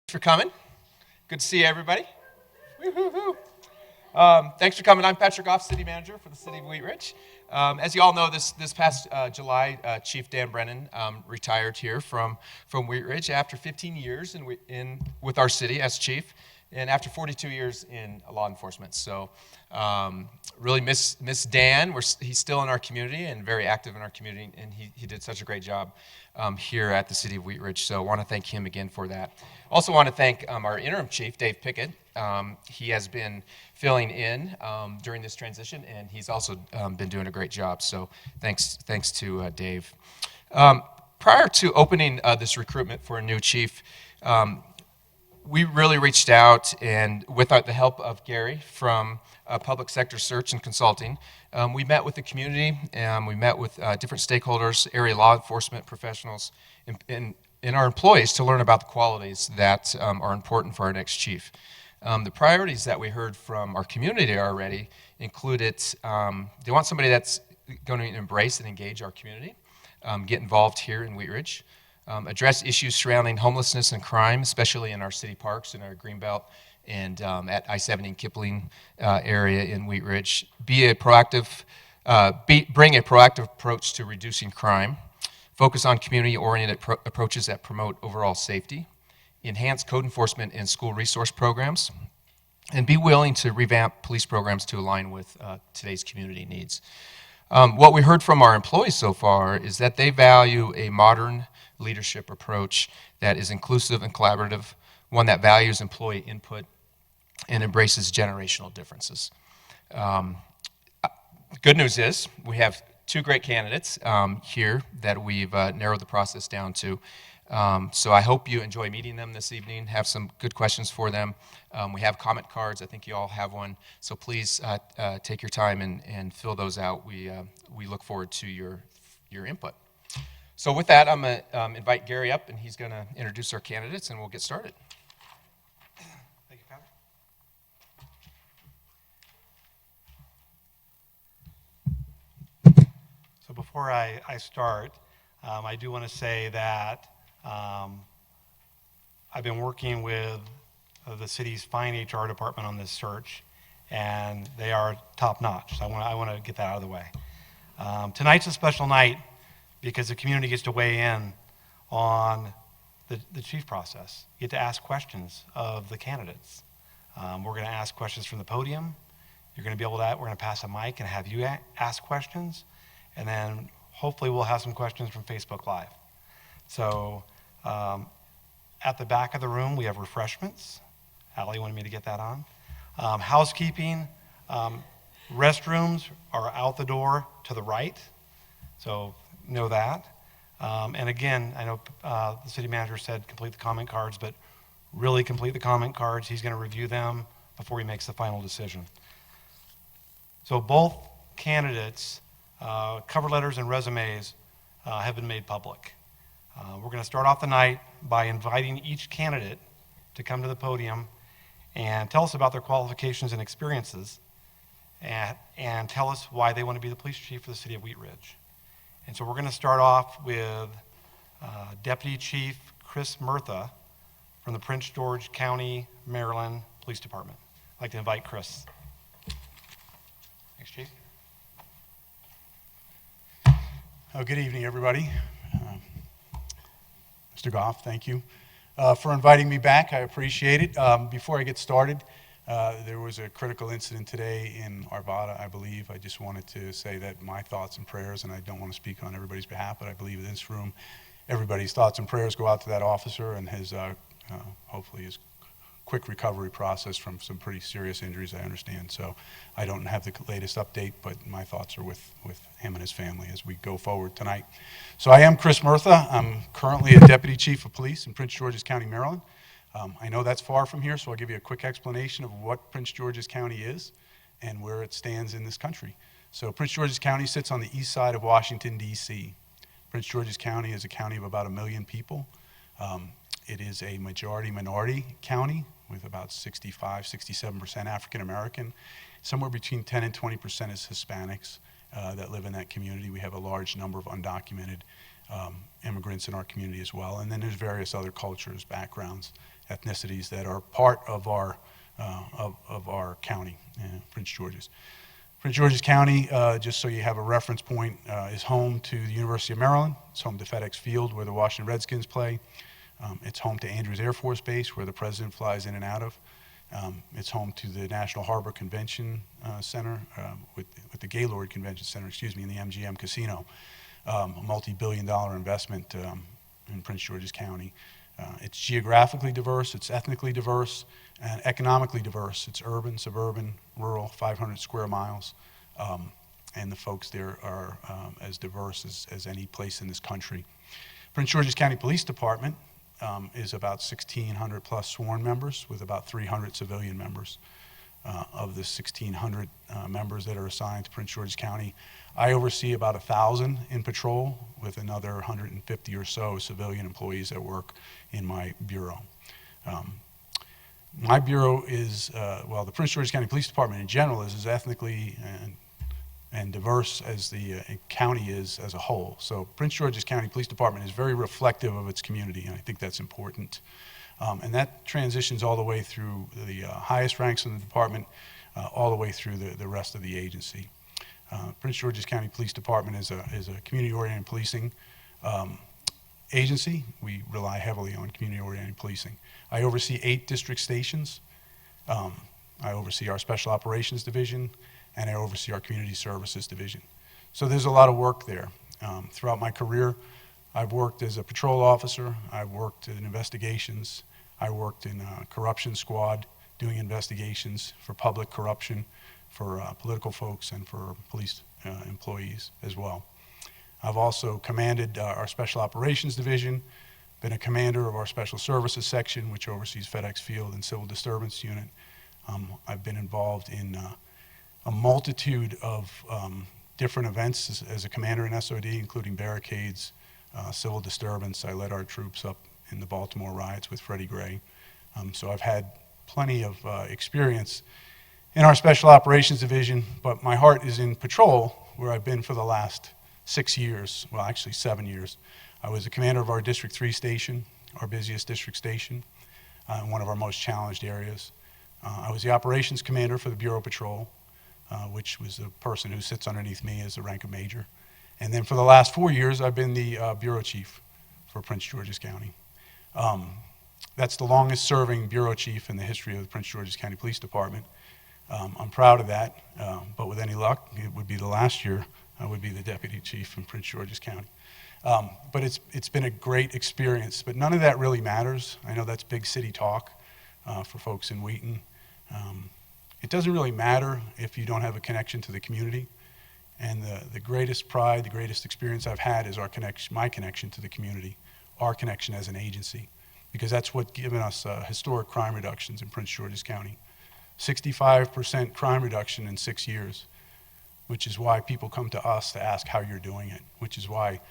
For coming. Good to see everybody. Woo-hoo-hoo. Thanks for coming. I'm Patrick Goff, City Manager for the City of Wheat Ridge. As you all know, this past July, Chief Dan Brennan retired here from Wheat Ridge after 15 years with our city as chief, and after 42 years in law enforcement. So really miss Dan. He's still in our community and very active in our community, and he did such a great job here at the City of Wheat Ridge. So I want to thank him again for that. Also want to thank our interim chief, Dave Pickett. He has been filling in during this transition, and he's also been doing a great job. So thanks to Dave. Prior to opening this recruitment for a new chief, we really reached out, and with the help of Gary from Public Sector Search and Consulting, we met with the community, and we met with different stakeholders, area law enforcement professionals, and our employees to learn about the qualities that are important for our next chief. The priorities that we heard from our community already included they want somebody that's going to embrace and engage our community, get involved here in Wheat Ridge, address issues surrounding homelessness and crime, especially in our city parks, in our Greenbelt, and at I-70 and Kipling area in Wheat Ridge. Bring a proactive approach to reducing crime, focus on community-oriented approaches that promote overall safety, enhance code enforcement and school resource programs, and be willing to revamp police programs to align with today's community needs. What we heard from our employees so far is that they value a modern leadership approach that is inclusive and collaborative, one that values employee input and embraces generational differences. Good news is we have two great candidates here that we've narrowed the process down to. So I hope you enjoy meeting them this evening, have some good questions for them. We have comment cards. I think you all have one. So please take your time and fill those out. We look forward to your input. So with that, I'm going to invite Gary up, and he's going to introduce our candidates, and we'll get started. Thank you, Patrick. So before I start, I do want to say that I've been working with the city's fine HR department on this search, and they are top-notch. So I want to get that out of the way. Tonight's a special night because the community gets to weigh in on the chief process. You get to ask questions of the candidates. We're going to ask questions from the podium. You're going to be able to. We're going to pass a mic and have you ask questions, and then hopefully we'll have some questions from Facebook Live. So at the back of the room, we have refreshments. Allie wanted me to get that on. Housekeeping, restrooms are out the door to the right, so know that. And again, I know the city manager said complete the comment cards, but really complete the comment cards. He's going to review them before he makes the final decision. So both candidates' cover letters and resumes have been made public. We're going to start off the night by inviting each candidate to come to the podium and tell us about their qualifications and experiences, and tell us why they want to be the police chief for the city of Wheat Ridge. And so we're going to start off with Deputy Chief Chris Murtha from the Prince George County, Maryland Police Department. I'd like to invite Chris. Thanks, Chief. Good evening, everybody. Mr. Goff, thank you for inviting me back. I appreciate it. Before I get started, there was a critical incident today in Arvada, I believe. I just wanted to say that my thoughts and prayers, and I don't want to speak on everybody's behalf, but I believe in this room, everybody's thoughts and prayers go out to that officer and his, hopefully his quick recovery process from some pretty serious injuries, I understand. So I don't have the latest update, but my thoughts are with him and his family as we go forward tonight. So I am Chris Murtha. I'm currently a Deputy Chief of Police in Prince George's County, Maryland. I know that's far from here, so I'll give you a quick explanation of what Prince George's County is and where it stands in this country. So Prince George's County sits on the east side of Washington, D.C. Prince George's County is a county of about 1 million people. It is a majority-minority county with about 67% African American. Somewhere between 10 and 20% is Hispanics that live in that community. We have a large number of undocumented immigrants in our community as well. And then there's various other cultures, backgrounds, ethnicities that are part of our county, Prince George's. Prince George's County, just so you have a reference point, is home to the University of Maryland. It's home to FedEx Field, where the Washington Redskins play. It's home to Andrews Air Force Base, where the president flies in and out of. It's home to the National Harbor Convention Center, with the Gaylord Convention Center, in the MGM Casino, a multi-billion-dollar investment in Prince George's County. It's geographically diverse, it's ethnically diverse, and economically diverse. It's urban, suburban, rural, 500 square miles, and the folks there are as diverse as any place in this country. Prince George's County Police Department is about 1,600 plus sworn members with about 300 civilian members. Of the 1,600 members that are assigned to Prince George's County, I oversee about 1,000 in patrol with another 150 or so civilian employees that work in my bureau. My bureau is, the Prince George's County Police Department in general is as ethnically and diverse as the county is as a whole. So Prince George's County Police Department is very reflective of its community, and I think that's important. And that transitions all the way through the highest ranks in the department, all the way through the rest of the agency. Prince George's County Police Department is a community-oriented policing agency. We rely heavily on community-oriented policing. I oversee 8 district stations. I oversee our Special Operations Division, and I oversee our Community Services Division. So there's a lot of work there. Throughout my career, I've worked as a patrol officer, I've worked in investigations, I worked in a corruption squad doing investigations for public corruption, for political folks, and for police employees as well. I've also commanded our Special Operations Division, been a commander of our Special Services Section, which oversees FedEx Field and Civil Disturbance Unit. I've been involved in a multitude of different events as a commander in SOD, including barricades, civil disturbance. I led our troops up in the Baltimore riots with Freddie Gray. So I've had plenty of experience in our Special Operations Division, but my heart is in patrol, where I've been for the last 6 years, well, actually 7 years. I was the commander of our District 3 station, our busiest district station, in one of our most challenged areas. I was the operations commander for the Bureau Patrol, which was the person who sits underneath me as the rank of major. And then for the last 4 years, I've been the bureau chief for Prince George's County. That's the longest serving bureau chief in the history of the Prince George's County Police Department. I'm proud of that, but with any luck, it would be the last year I would be the deputy chief in Prince George's County. But it's been a great experience, but none of that really matters. I know that's big city talk for folks in Wheaton. It doesn't really matter if you don't have a connection to the community. And the greatest pride, the greatest experience I've had is my connection to the community, our connection as an agency, because that's what's given us historic crime reductions in Prince George's County. 65% crime reduction in 6 years, which is why people come to us to ask how you're doing it, which is why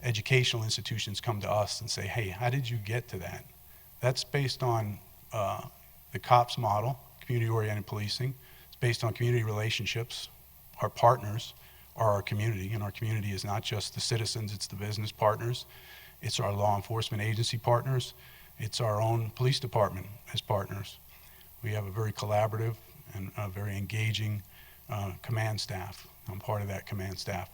educational institutions come to us and say, hey, how did you get to that? That's based on the COPS model, community-oriented policing. It's based on community relationships. Our partners are our community, and our community is not just the citizens, it's the business partners, it's our law enforcement agency partners, it's our own police department as partners. We have a very collaborative and a very engaging command staff. I'm part of that command staff.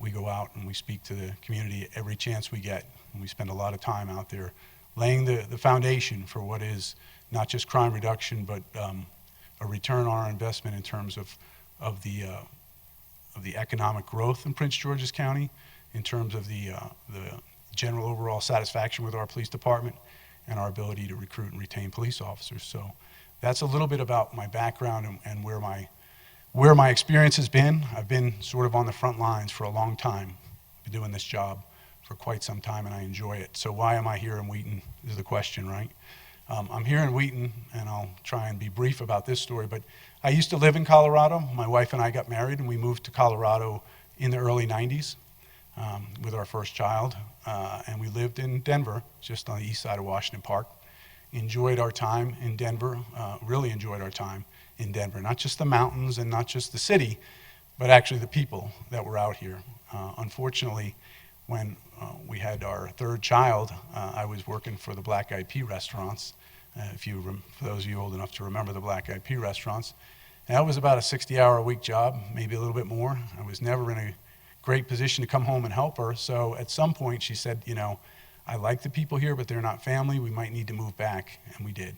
We go out and we speak to the community every chance we get, and we spend a lot of time out there laying the foundation for what is not just crime reduction, but a return on our investment in terms of the economic growth in Prince George's County, in terms of the general overall satisfaction with our police department, and our ability to recruit and retain police officers. So that's a little bit about my background and where my experience has been. I've been sort of on the front lines for a long time. I've been doing this job for quite some time, and I enjoy it. So why am I here in Wheaton is the question, right? I'm here in Wheaton, and I'll try and be brief about this story, but I used to live in Colorado. My wife and I got married, and we moved to Colorado in the early 90s with our first child, and we lived in Denver, just on the east side of Washington Park. Enjoyed our time in Denver, really enjoyed our time in Denver. Not just the mountains and not just the city, but actually the people that were out here. Unfortunately, when we had our third child, I was working for the Black Eyed Pea restaurants. For those of you old enough to remember the Black Eyed Pea restaurants. And that was about a 60-hour-a-week job, maybe a little bit more. I was never in a great position to come home and help her. So at some point she said, you know, I like the people here, but they're not family. We might need to move back, and we did.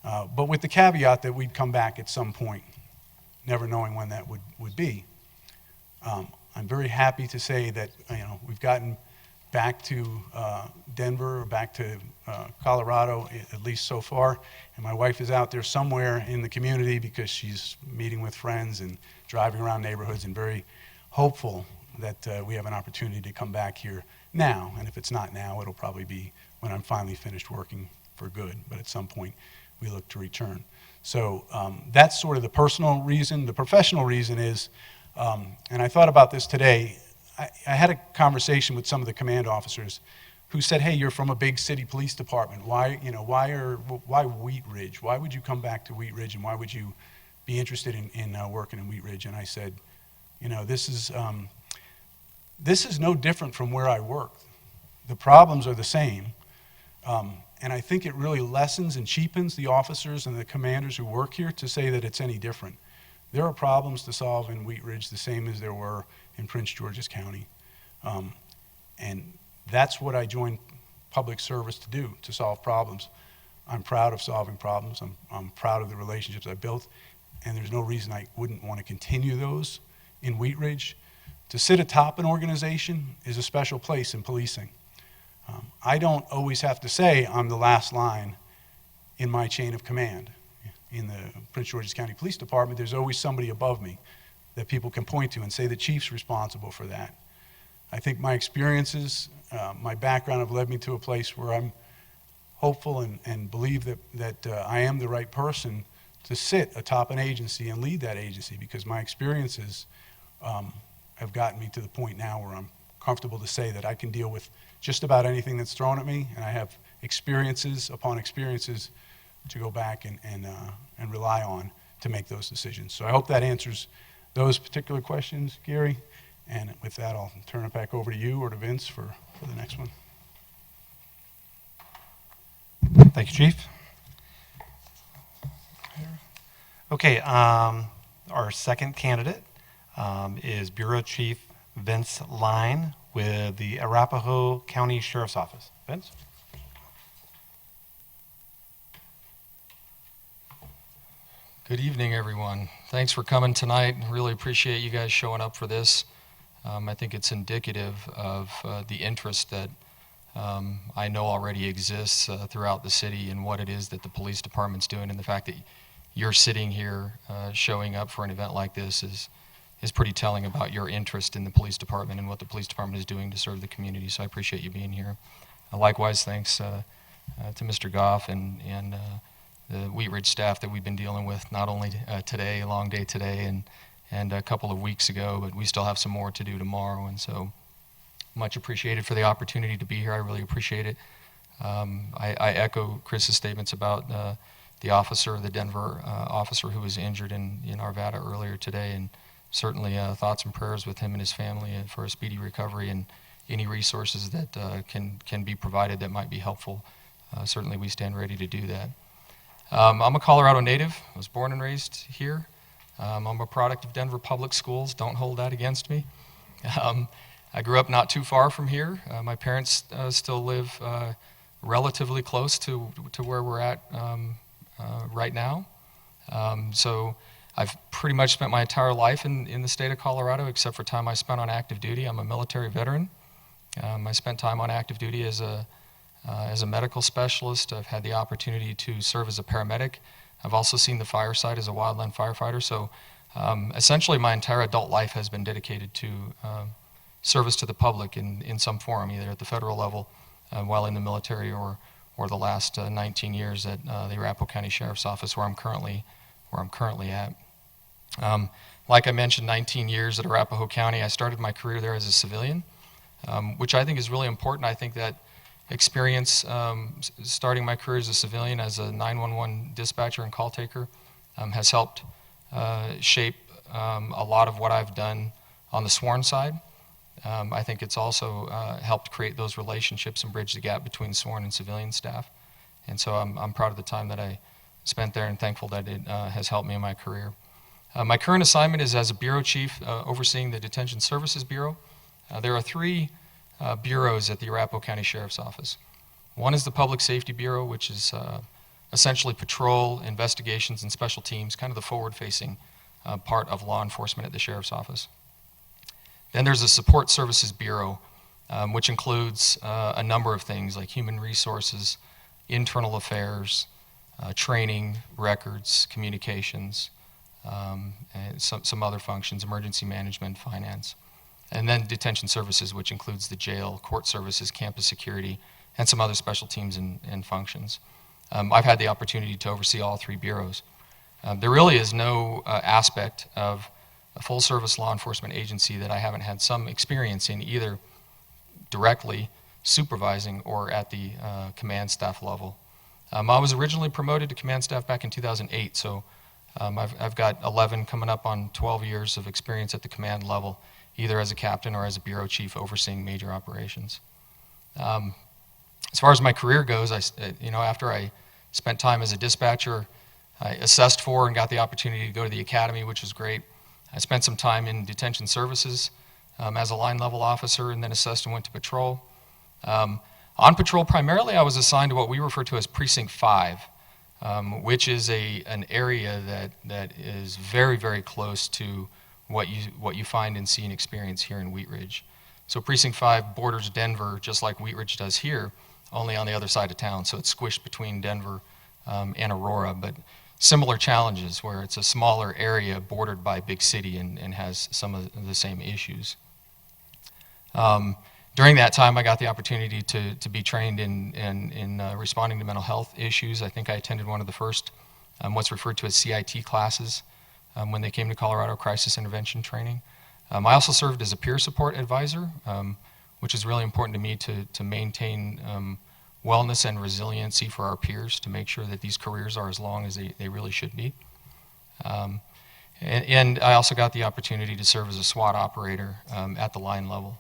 But with the caveat that we'd come back at some point, never knowing when that would be. I'm very happy to say that, you know, we've gotten back to Denver, or back to Colorado, at least so far. And my wife is out there somewhere in the community because she's meeting with friends and driving around neighborhoods, and very hopeful that we have an opportunity to come back here now. And if it's not now, it'll probably be when I'm finally finished working for good. But at some point, we look to return. So that's sort of the personal reason. The professional reason is, and I thought about this today, I had a conversation with some of the command officers who said, hey, you're from a big city police department. Why Wheat Ridge? Why would you come back to Wheat Ridge, and why would you be interested in working in Wheat Ridge? And I said, you know, this is no different from where I work. The problems are the same. And I think it really lessens and cheapens the officers and the commanders who work here to say that it's any different. There are problems to solve in Wheat Ridge the same as there were in Prince George's County. And that's what I joined public service to do, to solve problems. I'm proud of solving problems. I'm proud of the relationships I built, and there's no reason I wouldn't want to continue those in Wheat Ridge. To sit atop an organization is a special place in policing. I don't always have to say I'm the last line in my chain of command. In the Prince George's County Police Department, there's always somebody above me that people can point to and say the chief's responsible for that. I think my experiences, my background have led me to a place where I'm hopeful and believe that I am the right person to sit atop an agency and lead that agency, because my experiences have gotten me to the point now where I'm comfortable to say that I can deal with just about anything that's thrown at me, and I have experiences upon experiences to go back and rely on to make those decisions. So I hope that answers those particular questions, Gary. And with that, I'll turn it back over to you or to Vince for the next one. Thank you, Chief. Okay, our second candidate is Bureau Chief Vince Line with the Arapahoe County Sheriff's Office. Vince? Good evening, everyone. Thanks for coming tonight. Really appreciate you guys showing up for this. I think it's indicative of the interest that I know already exists throughout the city and what it is that the police department's doing, and the fact that you're sitting here showing up for an event like this is pretty telling about your interest in the police department and what the police department is doing to serve the community. So I appreciate you being here. Likewise, thanks to Mr. Goff and the Wheat Ridge staff that we've been dealing with, not only today, a long day today, and a couple of weeks ago, but we still have some more to do tomorrow. And so much appreciated for the opportunity to be here. I really appreciate it. I echo Chris's statements about the officer, the Denver officer who was injured in Arvada earlier today, and certainly thoughts and prayers with him and his family for a speedy recovery, and any resources that can be provided that might be helpful. Certainly we stand ready to do that. I'm a Colorado native. I was born and raised here. I'm a product of Denver Public Schools. Don't hold that against me. I grew up not too far from here. My parents still live relatively close to where we're at right now. So I've pretty much spent my entire life in the state of Colorado, except for time I spent on active duty. I'm a military veteran. I spent time on active duty as a medical specialist. I've had the opportunity to serve as a paramedic. I've also seen the fire side as a wildland firefighter. So essentially my entire adult life has been dedicated to service to the public in some form, either at the federal level while in the military, or the last 19 years at the Arapahoe County Sheriff's Office, where I'm currently at. Like I mentioned, 19 years at Arapahoe County. I started my career there as a civilian, which I think is really important. I think that experience starting my career as a civilian, as a 911 dispatcher and call taker, has helped shape a lot of what I've done on the sworn side. I think it's also helped create those relationships and bridge the gap between sworn and civilian staff. And so I'm proud of the time that I spent there and thankful that it has helped me in my career. My current assignment is as a bureau chief overseeing the Detention Services Bureau. There are three bureaus at the Arapahoe County Sheriff's Office. One is the Public Safety Bureau, which is essentially patrol, investigations, and special teams, kind of the forward-facing part of law enforcement at the Sheriff's Office. Then there's the Support Services Bureau, which includes a number of things like human resources, internal affairs, training, records, communications, and some other functions, emergency management, finance. And then detention services, which includes the jail, court services, campus security, and some other special teams and functions. I've had the opportunity to oversee all three bureaus. There really is no aspect of a full-service law enforcement agency that I haven't had some experience in, either directly supervising or at the command staff level. I was originally promoted to command staff back in 2008, so I've got 11 coming up on 12 years of experience at the command level, either as a captain or as a bureau chief overseeing major operations. As far as my career goes, after I spent time as a dispatcher, I assessed for and got the opportunity to go to the academy, which was great. I spent some time in detention services as a line level officer, and then assessed and went to patrol. On patrol, primarily I was assigned to what we refer to as Precinct 5, which is an area that is very, very close to what you find and see and experience here in Wheat Ridge. So Precinct 5 borders Denver just like Wheat Ridge does here, only on the other side of town. So it's squished between Denver and Aurora, but similar challenges where it's a smaller area bordered by a big city and has some of the same issues. During that time, I got the opportunity to be trained in responding to mental health issues. I think I attended one of the first what's referred to as CIT classes when they came to Colorado, Crisis Intervention Training. I also served as a peer support advisor, which is really important to me to maintain wellness and resiliency for our peers, to make sure that these careers are as long as they really should be. And I also got the opportunity to serve as a SWAT operator at the line level.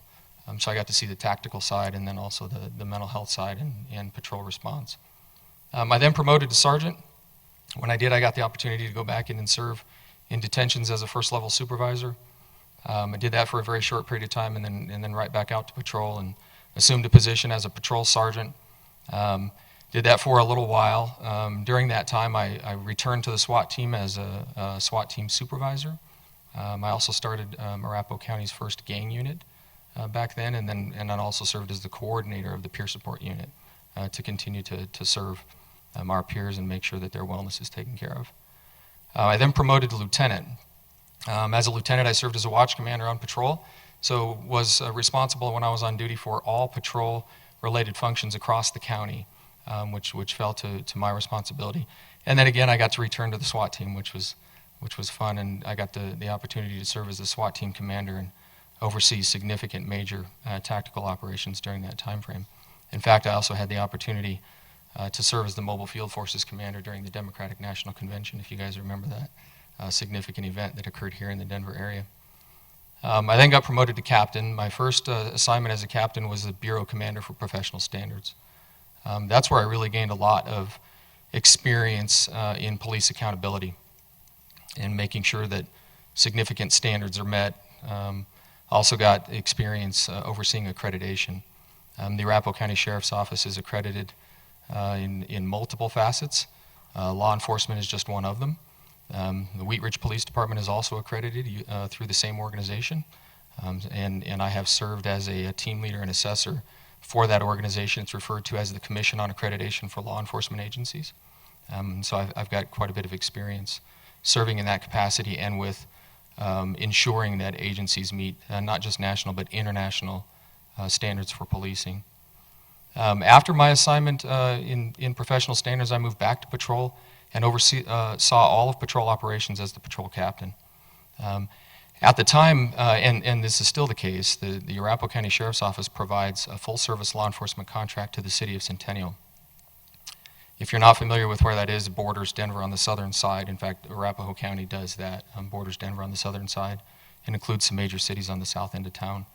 So I got to see the tactical side and then also the mental health side and patrol response. I then promoted to sergeant. When I did, I got the opportunity to go back in and serve in detentions as a first level supervisor. I did that for a very short period of time and then right back out to patrol and assumed a position as a patrol sergeant. Did that for a little while. During that time, I returned to the SWAT team as a SWAT team supervisor. I also started Arapahoe County's first gang unit back then, and then also served as the coordinator of the peer support unit to continue to serve our peers and make sure that their wellness is taken care of. I then promoted to lieutenant. As a lieutenant, I served as a watch commander on patrol, so was responsible when I was on duty for all patrol-related functions across the county, which fell to my responsibility. And then again, I got to return to the SWAT team, which was fun, and I got the opportunity to serve as the SWAT team commander and oversee significant major tactical operations during that time frame. In fact, I also had the opportunity to serve as the Mobile Field Forces commander during the Democratic National Convention, if you guys remember that significant event that occurred here in the Denver area. I then got promoted to captain. My first assignment as a captain was the Bureau Commander for Professional Standards. That's where I really gained a lot of experience in police accountability and making sure that significant standards are met. Also got experience overseeing accreditation. The Arapahoe County Sheriff's Office is accredited in multiple facets. Law enforcement is just one of them. The Wheat Ridge Police Department is also accredited through the same organization, and I have served as a team leader and assessor for that organization. It's referred to as the Commission on Accreditation for Law Enforcement Agencies. So I've got quite a bit of experience serving in that capacity and with ensuring that agencies meet not just national but international standards for policing. After my assignment in professional standards, I moved back to patrol and saw all of patrol operations as the patrol captain. At the time, and this is still the case, the Arapahoe County Sheriff's Office provides a full-service law enforcement contract to the city of Centennial. If you're not familiar with where that is, it borders Denver on the southern side. In fact, Arapahoe County does that, borders Denver on the southern side, and includes some major cities on the south end of town.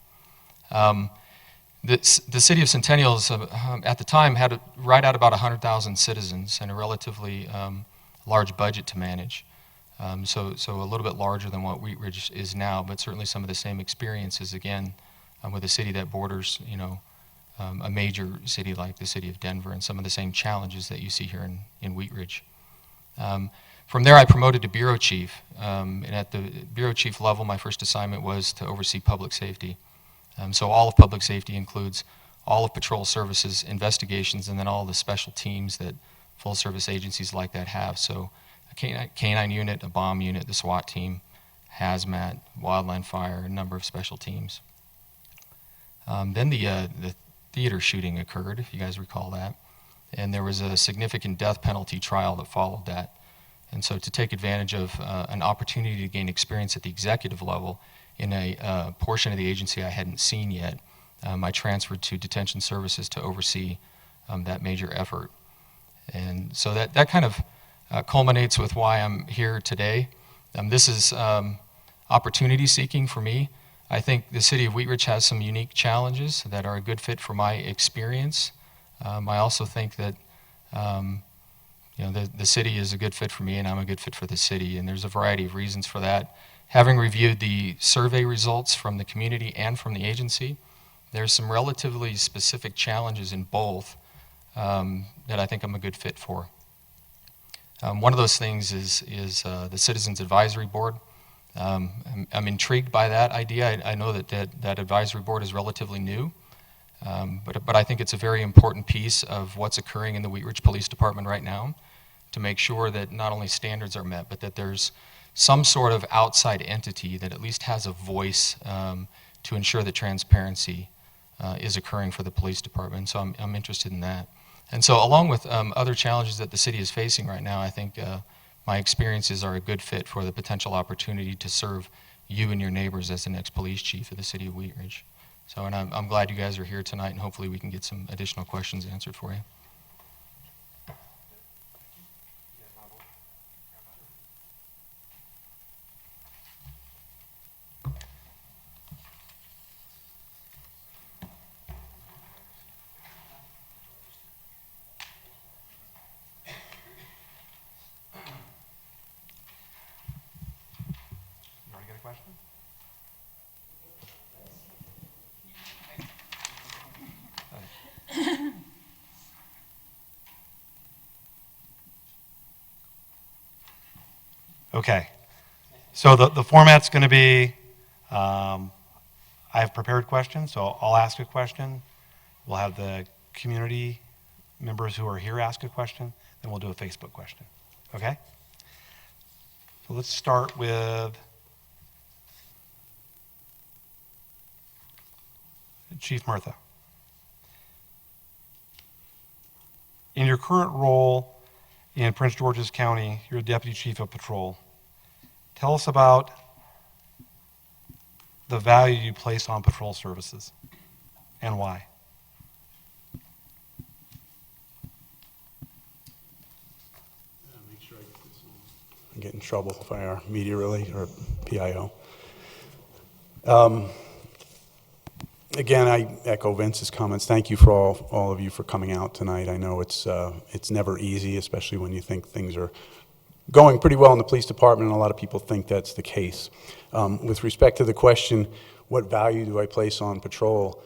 The city of Centennial's at the time had right at about 100,000 citizens and a relatively large budget to manage. So a little bit larger than what Wheat Ridge is now, but certainly some of the same experiences again with a city that borders, a major city like the city of Denver, and some of the same challenges that you see here in Wheat Ridge. From there, I promoted to bureau chief, and at the bureau chief level, my first assignment was to oversee public safety. So all of public safety includes all of patrol services, investigations, and then all the special teams that full-service agencies like that have. So a canine unit, a bomb unit, the SWAT team, hazmat, wildland fire, a number of special teams. Then the theater shooting occurred, if you guys recall that, and there was a significant death penalty trial that followed that. And so to take advantage of an opportunity to gain experience at the executive level in a portion of the agency I hadn't seen yet, I transferred to detention services to oversee that major effort. And so that kind of culminates with why I'm here today. This is opportunity seeking for me. I think the city of Wheat Ridge has some unique challenges that are a good fit for my experience. I also think that the city is a good fit for me, and I'm a good fit for the city, and there's a variety of reasons for that. Having reviewed the survey results from the community and from the agency, there's some relatively specific challenges in both that I think I'm a good fit for. One of those things is the Citizens Advisory Board. I'm intrigued by that idea. I know that advisory board is relatively new, but I think it's a very important piece of what's occurring in the Wheat Ridge Police Department right now to make sure that not only standards are met, but that there's some sort of outside entity that at least has a voice to ensure that transparency is occurring for the police department. So I'm interested in that. And so along with other challenges that the city is facing right now, I think my experiences are a good fit for the potential opportunity to serve you and your neighbors as the next police chief of the city of Wheat Ridge. So, and I'm glad you guys are here tonight, and hopefully we can get some additional questions answered for you. Okay, so the format's going to be, I have prepared questions, so I'll ask a question. We'll have the community members who are here ask a question, then we'll do a Facebook question, okay? So let's start with Chief Murtha. In your current role in Prince George's County, you're Deputy Chief of Patrol. Tell us about the value you place on patrol services and why. Make sure I get this on. I get in trouble if I are media relay or PIO. Again, I echo Vince's comments. Thank you for all of you for coming out tonight. I know it's never easy, especially when you think things are going pretty well in the police department, and a lot of people think that's the case. With respect to the question, what value do I place on patrol?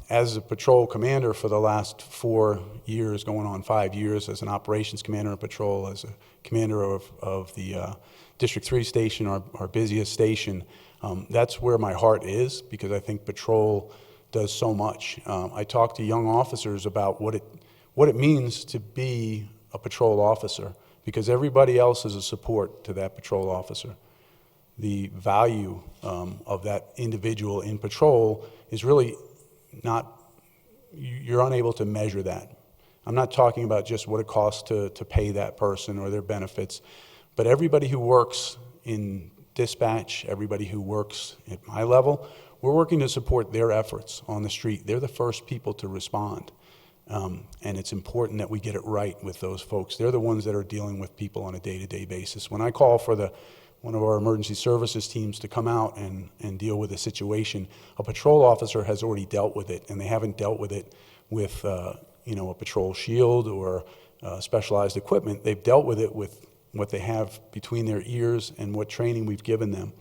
As a patrol commander for the last 4 years, going on 5 years, as an operations commander in patrol, as a commander of the District 3 station, our busiest station, that's where my heart is, because I think patrol does so much. I talk to young officers about what it means to be a patrol officer, because everybody else is a support to that patrol officer. The value of that individual in patrol is really not, you're unable to measure that. I'm not talking about just what it costs to pay that person or their benefits, but everybody who works in dispatch, everybody who works at my level, we're working to support their efforts on the street. They're the first people to respond. And it's important that we get it right with those folks. They're the ones that are dealing with people on a day-to-day basis. When I call for the one of our emergency services teams to come out and deal with a situation. A patrol officer has already dealt with it, and they haven't dealt with it with a patrol shield or specialized equipment. They've dealt with it with what they have between their ears and what training we've given them.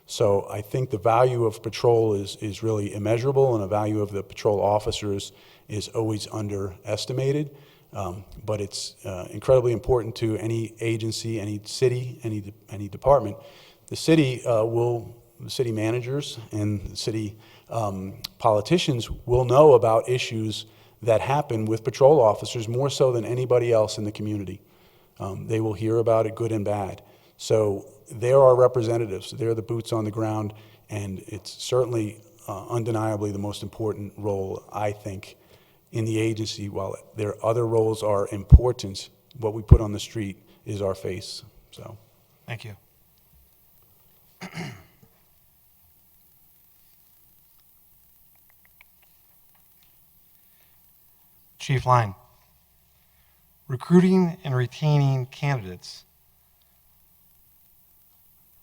So I think the value of patrol is really immeasurable, and the value of the patrol officers is always underestimated. But it's incredibly important to any agency, any city, any department. The city the city managers and the city politicians will know about issues that happen with patrol officers more so than anybody else in the community. They will hear about it, good and bad. So they're our representatives. They're the boots on the ground, and it's certainly undeniably the most important role, I think, in the agency. While their other roles are important, what we put on the street is our face. So, Thank you. Chief Line, recruiting and retaining candidates.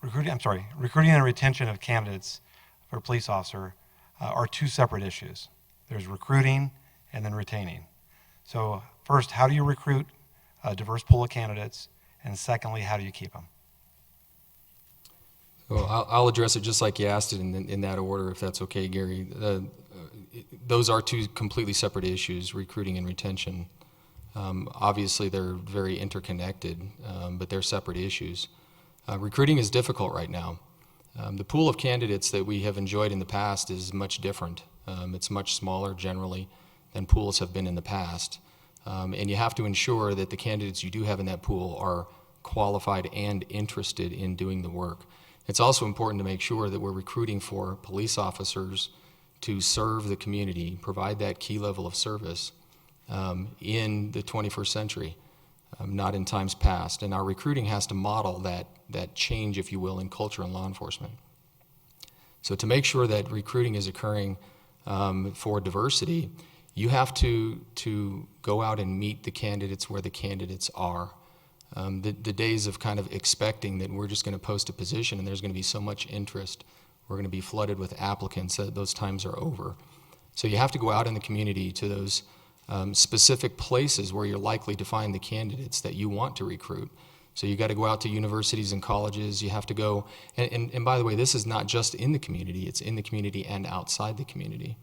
Recruiting and retention of candidates for a police officer are two separate issues. There's recruiting and then retaining. So first, how do you recruit a diverse pool of candidates? And secondly, how do you keep them? Well, I'll address it just like you asked it in that order, if that's okay, Gary. Those are two completely separate issues, recruiting and retention. Obviously, they're very interconnected, but they're separate issues. Recruiting is difficult right now. The pool of candidates that we have enjoyed in the past is much different. It's much smaller generally than pools have been in the past. And you have to ensure that the candidates you do have in that pool are qualified and interested in doing the work. It's also important to make sure that we're recruiting for police officers to serve the community, provide that key level of service in the 21st century, not in times past. And our recruiting has to model that change, if you will, in culture and law enforcement. So to make sure that recruiting is occurring for diversity, you have to go out and meet the candidates where the candidates are. The days of kind of expecting that we're just going to post a position and there's going to be so much interest, we're going to be flooded with applicants, those times are over. So you have to go out in the community to those specific places where you're likely to find the candidates that you want to recruit. So you got to go out to universities and colleges. You have to go, and by the way, this is not just in the community, it's in the community and outside the community.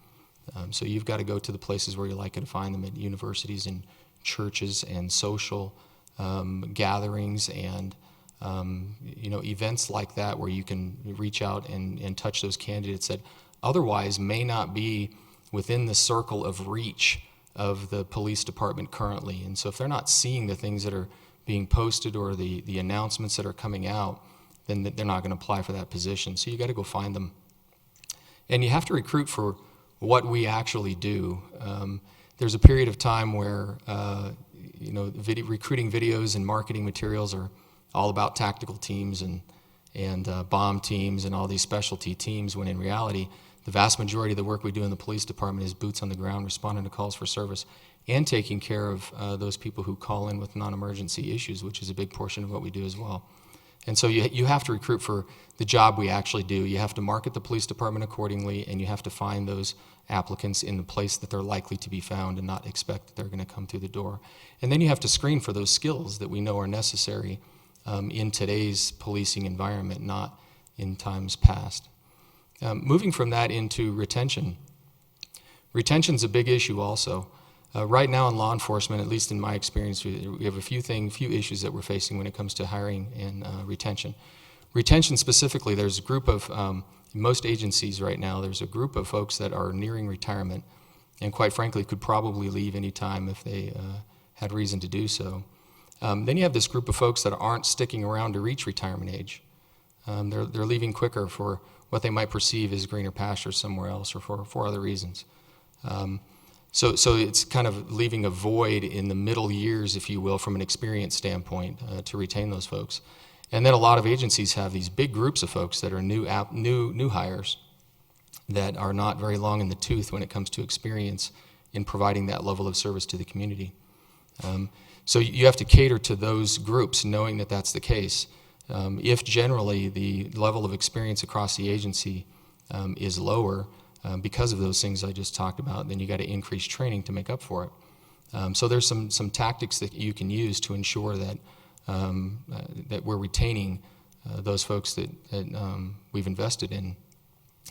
So you've got to go to the places where you're likely to find them, at universities and churches and social gatherings and events like that, where you can reach out and touch those candidates that otherwise may not be within the circle of reach of the police department currently. And so if they're not seeing the things that are being posted or the announcements that are coming out, then they're not going to apply for that position. So you got to go find them. And you have to recruit for what we actually do. There's a period of time where recruiting videos and marketing materials are all about tactical teams and bomb teams and all these specialty teams, when in reality, the vast majority of the work we do in the police department is boots on the ground, responding to calls for service, and taking care of those people who call in with non-emergency issues, which is a big portion of what we do as well. And so you have to recruit for the job we actually do. You have to market the police department accordingly, and you have to find those applicants in the place that they're likely to be found and not expect that they're going to come through the door. And then you have to screen for those skills that we know are necessary in today's policing environment, not in times past. Moving from that into retention. Retention's a big issue also. Right now in law enforcement, at least in my experience, we have a few issues that we're facing when it comes to hiring and retention. Retention specifically, there's a group of, most agencies right now, there's a group of folks that are nearing retirement and quite frankly could probably leave any time if they had reason to do so. Then you have this group of folks that aren't sticking around to reach retirement age. They're leaving quicker for what they might perceive as greener pastures somewhere else or for other reasons. So it's kind of leaving a void in the middle years, if you will, from an experience standpoint to retain those folks. And then a lot of agencies have these big groups of folks that are new hires that are not very long in the tooth when it comes to experience in providing that level of service to the community. So you have to cater to those groups, knowing that that's the case. If generally the level of experience across the agency is lower because of those things I just talked about, then you got to increase training to make up for it. So there's some tactics that you can use to ensure that that we're retaining those folks that we've invested in.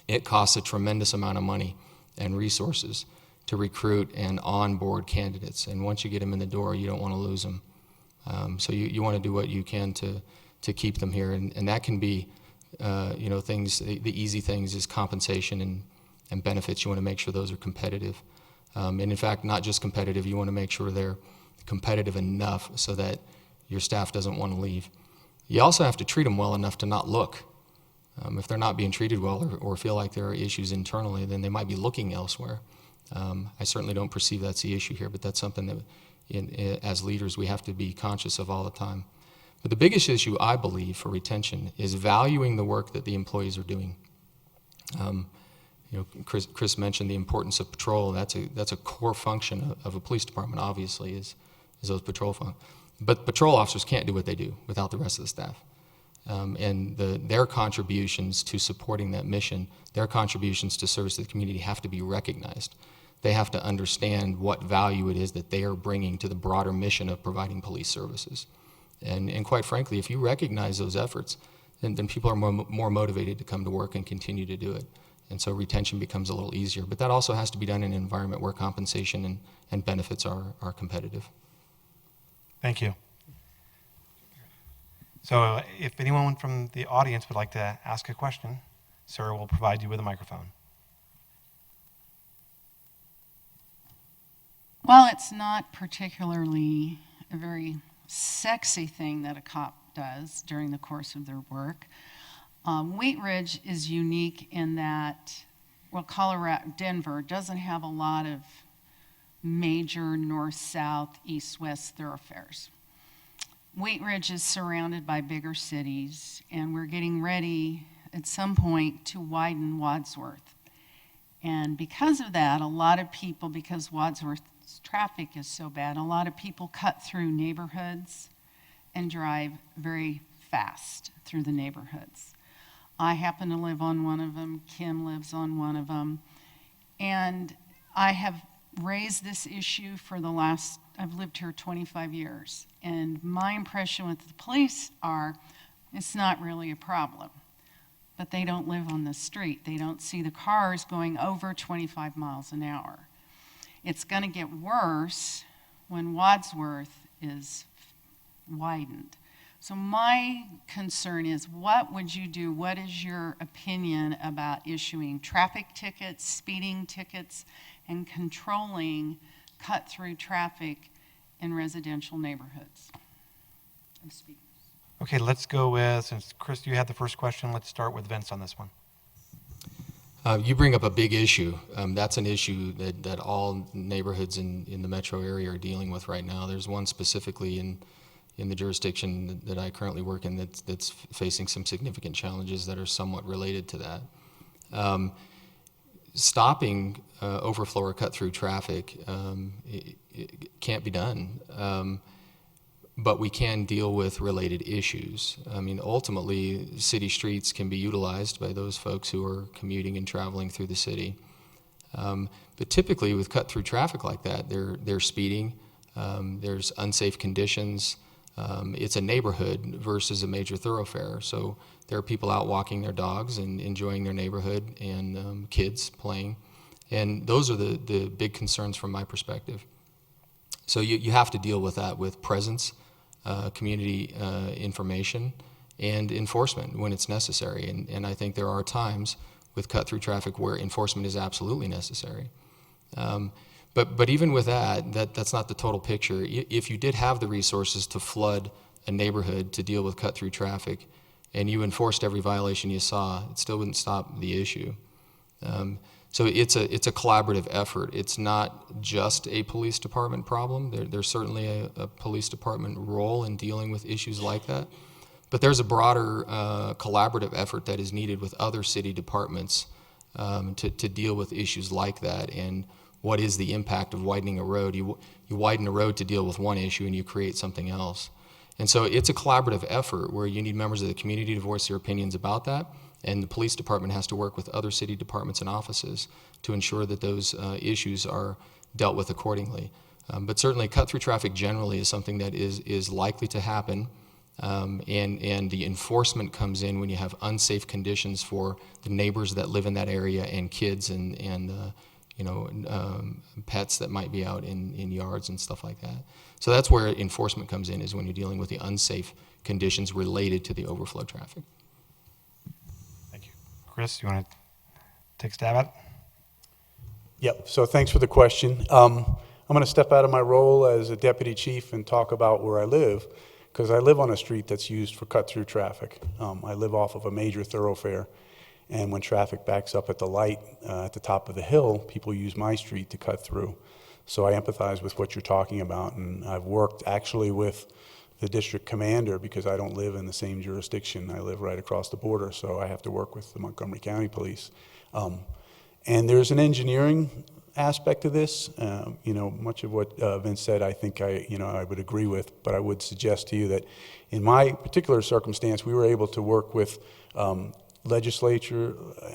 It costs a tremendous amount of money and resources to recruit and onboard candidates, and once you get them in the door, you don't want to lose them. So you want to do what you can to keep them here, and that can be, things. The easy things is compensation and benefits. You want to make sure those are competitive, and in fact, not just competitive. You want to make sure they're competitive enough so that your staff doesn't want to leave. You also have to treat them well enough to not look. If they're not being treated well or feel like there are issues internally, then they might be looking elsewhere. I certainly don't perceive that's the issue here, but that's something that as leaders we have to be conscious of all the time. But the biggest issue, I believe, for retention is valuing the work that the employees are doing. Chris mentioned the importance of patrol. That's a core function of a police department, obviously, is those patrol functions. But patrol officers can't do what they do without the rest of the staff. And their contributions to supporting that mission, their contributions to service to the community have to be recognized. They have to understand what value it is that they are bringing to the broader mission of providing police services. And quite frankly, if you recognize those efforts, then people are more motivated to come to work and continue to do it. And so retention becomes a little easier. But that also has to be done in an environment where compensation and benefits are competitive. Thank you. So if anyone from the audience would like to ask a question, Sarah will provide you with a microphone. Well, it's not particularly a very sexy thing that a cop does during the course of their work. Wheat Ridge is unique in that, Denver doesn't have a lot of major north-south, east-west thoroughfares. Wheat Ridge is surrounded by bigger cities, and we're getting ready at some point to widen Wadsworth. And because of that, a lot of people, because Wadsworth's traffic is so bad, a lot of people cut through neighborhoods and drive very fast through the neighborhoods. I happen to live on one of them. Kim lives on one of them. And I have raised this issue I've lived here 25 years. And my impression with the police it's not really a problem. But they don't live on the street. They don't see the cars going over 25 miles an hour. It's going to get worse when Wadsworth is widened. So my concern is, what would you do? What is your opinion about issuing traffic tickets, speeding tickets, and controlling cut-through traffic in residential neighborhoods? Okay, let's go with, since Chris, you had the first question, let's start with Vince on this one. You bring up a big issue. That's an issue that all neighborhoods in the metro area are dealing with right now. There's one specifically in the jurisdiction that I currently work in that's facing some significant challenges that are somewhat related to that. Stopping overflow or cut-through traffic it can't be done, but we can deal with related issues. I mean, ultimately, city streets can be utilized by those folks who are commuting and traveling through the city. But typically, with cut-through traffic like that, they're speeding. There's unsafe conditions. It's a neighborhood versus a major thoroughfare. So there are people out walking their dogs and enjoying their neighborhood, and kids playing. And those are the big concerns from my perspective. So you have to deal with that with presence, community information, and enforcement when it's necessary. And I think there are times with cut-through traffic where enforcement is absolutely necessary. But even with that's not the total picture. If you did have the resources to flood a neighborhood to deal with cut-through traffic, and you enforced every violation you saw, it still wouldn't stop the issue. So it's a collaborative effort. It's not just a police department problem. There's certainly a police department role in dealing with issues like that. But there's a broader collaborative effort that is needed with other city departments to deal with issues like that. And what is the impact of widening a road? You widen a road to deal with one issue and you create something else. And so it's a collaborative effort where you need members of the community to voice their opinions about that, and the police department has to work with other city departments and offices to ensure that those issues are dealt with accordingly. But certainly cut-through traffic generally is something that is likely to happen, and the enforcement comes in when you have unsafe conditions for the neighbors that live in that area and kids and pets that might be out in yards and stuff like that. So that's where enforcement comes in, is when you're dealing with the unsafe conditions related to the overflow traffic. Thank you. Chris, you want to take a stab at it? Yep, so thanks for the question. I'm going to step out of my role as a deputy chief and talk about where I live, because I live on a street that's used for cut-through traffic. I live off of a major thoroughfare, and when traffic backs up at the light at the top of the hill, people use my street to cut through. So I empathize with what you're talking about, and I've worked actually with the district commander because I don't live in the same jurisdiction. I live right across the border, so I have to work with the Montgomery County Police. And there's an engineering aspect to this. Much of what Vince said, I think I would agree with, but I would suggest to you that in my particular circumstance, we were able to work with legislature,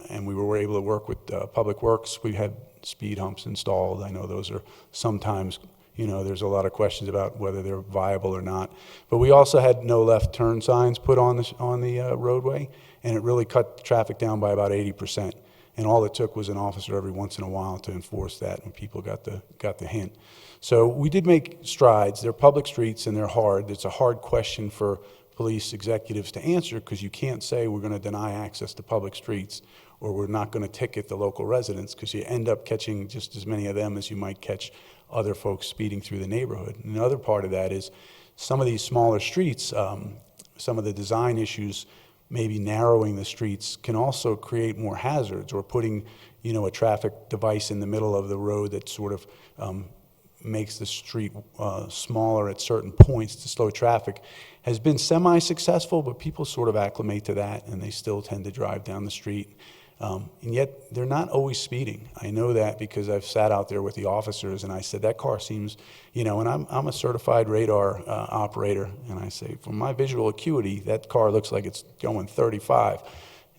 and we were able to work with Public Works. We had speed humps installed. I know those are sometimes, there's a lot of questions about whether they're viable or not. But we also had no left turn signs put on the roadway, and it really cut the traffic down by about 80%. And all it took was an officer every once in a while to enforce that, and people got the hint. So we did make strides. They're public streets, and they're hard. It's a hard question for police executives to answer, because you can't say we're going to deny access to public streets or we're not going to ticket the local residents, because you end up catching just as many of them as you might catch other folks speeding through the neighborhood. And another part of that is some of these smaller streets, some of the design issues, maybe narrowing the streets, can also create more hazards, or putting a traffic device in the middle of the road that sort of makes the street smaller at certain points to slow traffic has been semi-successful, but people sort of acclimate to that, and they still tend to drive down the street. And yet, they're not always speeding. I know that because I've sat out there with the officers, and I said, that car seems, and I'm a certified radar operator, and I say, from my visual acuity, that car looks like it's going 35.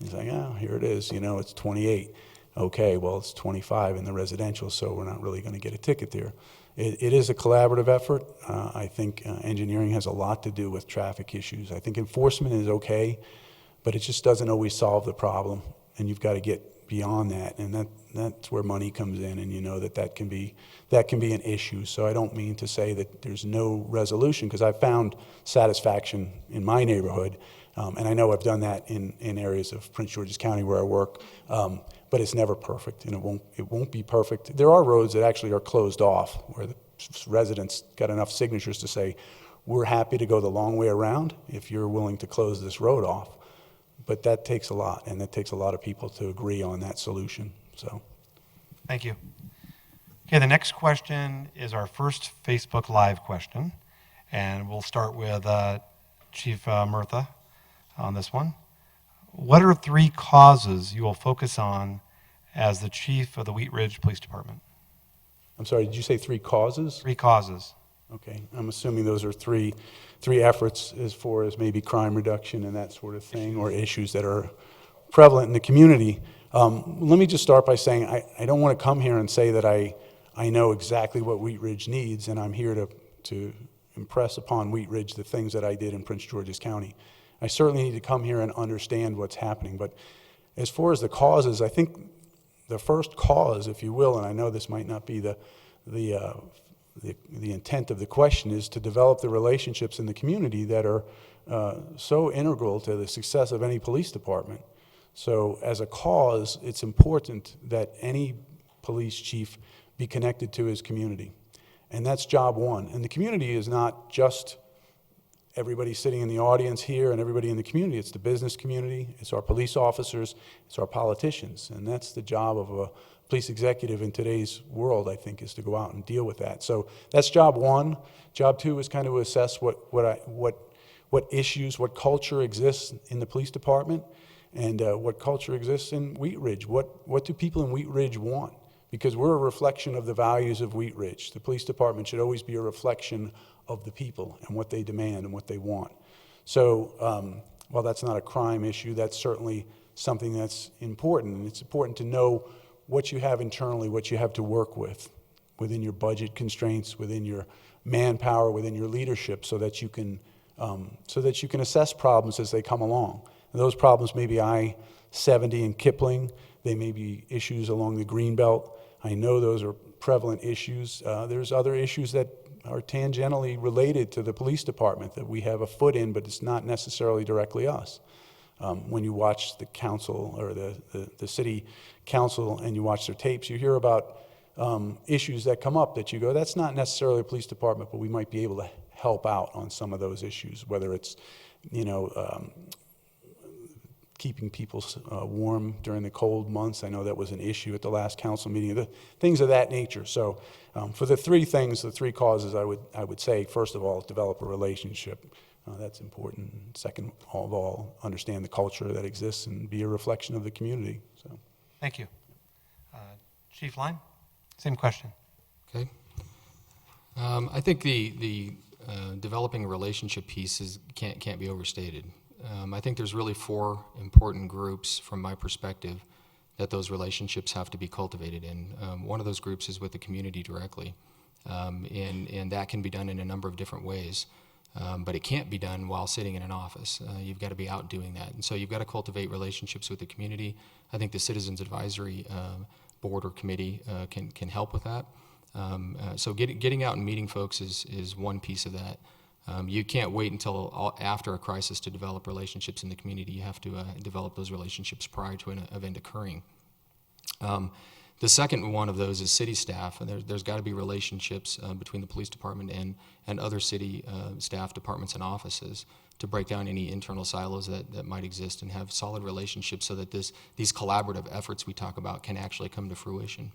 He's like, oh, here it is, it's 28. Okay, well, it's 25 in the residential, so we're not really going to get a ticket there. It is a collaborative effort. I think engineering has a lot to do with traffic issues. I think enforcement is okay, but it just doesn't always solve the problem, and you've got to get beyond that, and that's where money comes in, and that can be an issue. So I don't mean to say that there's no resolution, because I've found satisfaction in my neighborhood, and I know I've done that in areas of Prince George's County where I work. But it's never perfect, and it won't be perfect. There are roads that actually are closed off, where the residents got enough signatures to say, we're happy to go the long way around if you're willing to close this road off. But that takes a lot, and it takes a lot of people to agree on that solution. So, Thank you. Okay, the next question is our first Facebook Live question, and we'll start with Chief Murtha on this one. What are 3 causes you will focus on as the chief of the Wheat Ridge Police Department? I'm sorry, did you say 3 causes? 3 causes. Okay, I'm assuming those are three efforts as far as maybe crime reduction and that sort of thing, or issues that are prevalent in the community. Let me just start by saying I don't want to come here and say that I know exactly what Wheat Ridge needs, and I'm here to impress upon Wheat Ridge the things that I did in Prince George's County. I certainly need to come here and understand what's happening. But as far as the causes, I think the first cause, if you will, and I know this might not be the intent of the question, is to develop the relationships in the community that are so integral to the success of any police department. So as a cause, it's important that any police chief be connected to his community. And that's job one. And the community is not just everybody sitting in the audience here and everybody in the community. It's the business community, it's our police officers, it's our politicians. And that's the job of a police executive in today's world, I think, is to go out and deal with that. So that's job one. Job two is kind of assess what issues, what culture exists in the police department, and what culture exists in Wheat Ridge. What do people in Wheat Ridge want? because we're a reflection of the values of Wheat Ridge. The police department should always be a reflection of the people and what they demand and what they want. So while that's not a crime issue, that's certainly something that's important. And it's important to know what you have internally, what you have to work with within your budget constraints, within your manpower, within your leadership, so that you can assess problems as they come along. And those problems may be I-70 in Kipling. They may be issues along the Greenbelt. I know those are prevalent issues. There's other issues that are tangentially related to the police department that we have a foot in, but it's not necessarily directly us. When you watch the council or the city council and you watch their tapes, you hear about issues that come up that you go, that's not necessarily a police department, but we might be able to help out on some of those issues, whether it's, keeping people warm during the cold months. I know that was an issue at the last council meeting, things of that nature. So for the three causes, I would say, first of all, develop a relationship. That's important. Second of all, understand the culture that exists and be a reflection of the community. So, Thank you. Chief Line, same question. Okay. I think the developing a relationship piece can't be overstated. I think there's really four important groups from my perspective that those relationships have to be cultivated in. One of those groups is with the community directly, and that can be done in a number of different ways, but it can't be done while sitting in an office. You've got to be out doing that, and so you've got to cultivate relationships with the community. I think the Citizens Advisory Board or Committee can help with that. So getting out and meeting folks is one piece of that. You can't wait until after a crisis to develop relationships in the community. You have to develop those relationships prior to an event occurring. The second one of those is city staff, and there's got to be relationships between the police department and other city staff departments and offices to break down any internal silos that might exist and have solid relationships so that these collaborative efforts we talk about can actually come to fruition.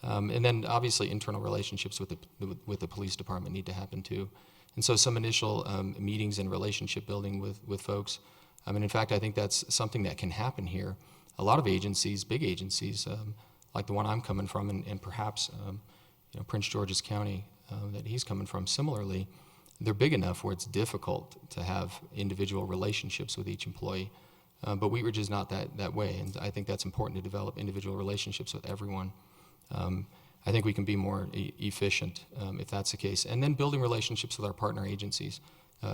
And then obviously internal relationships with the police department need to happen too. And so some initial meetings and relationship building with folks. In fact, I think that's something that can happen here. A lot of agencies, big agencies, like the one I'm coming from, and perhaps Prince George's County that he's coming from, similarly, they're big enough where it's difficult to have individual relationships with each employee. But Wheat Ridge is not that way, and I think that's important to develop individual relationships with everyone. I think we can be more efficient if that's the case. And then building relationships with our partner agencies,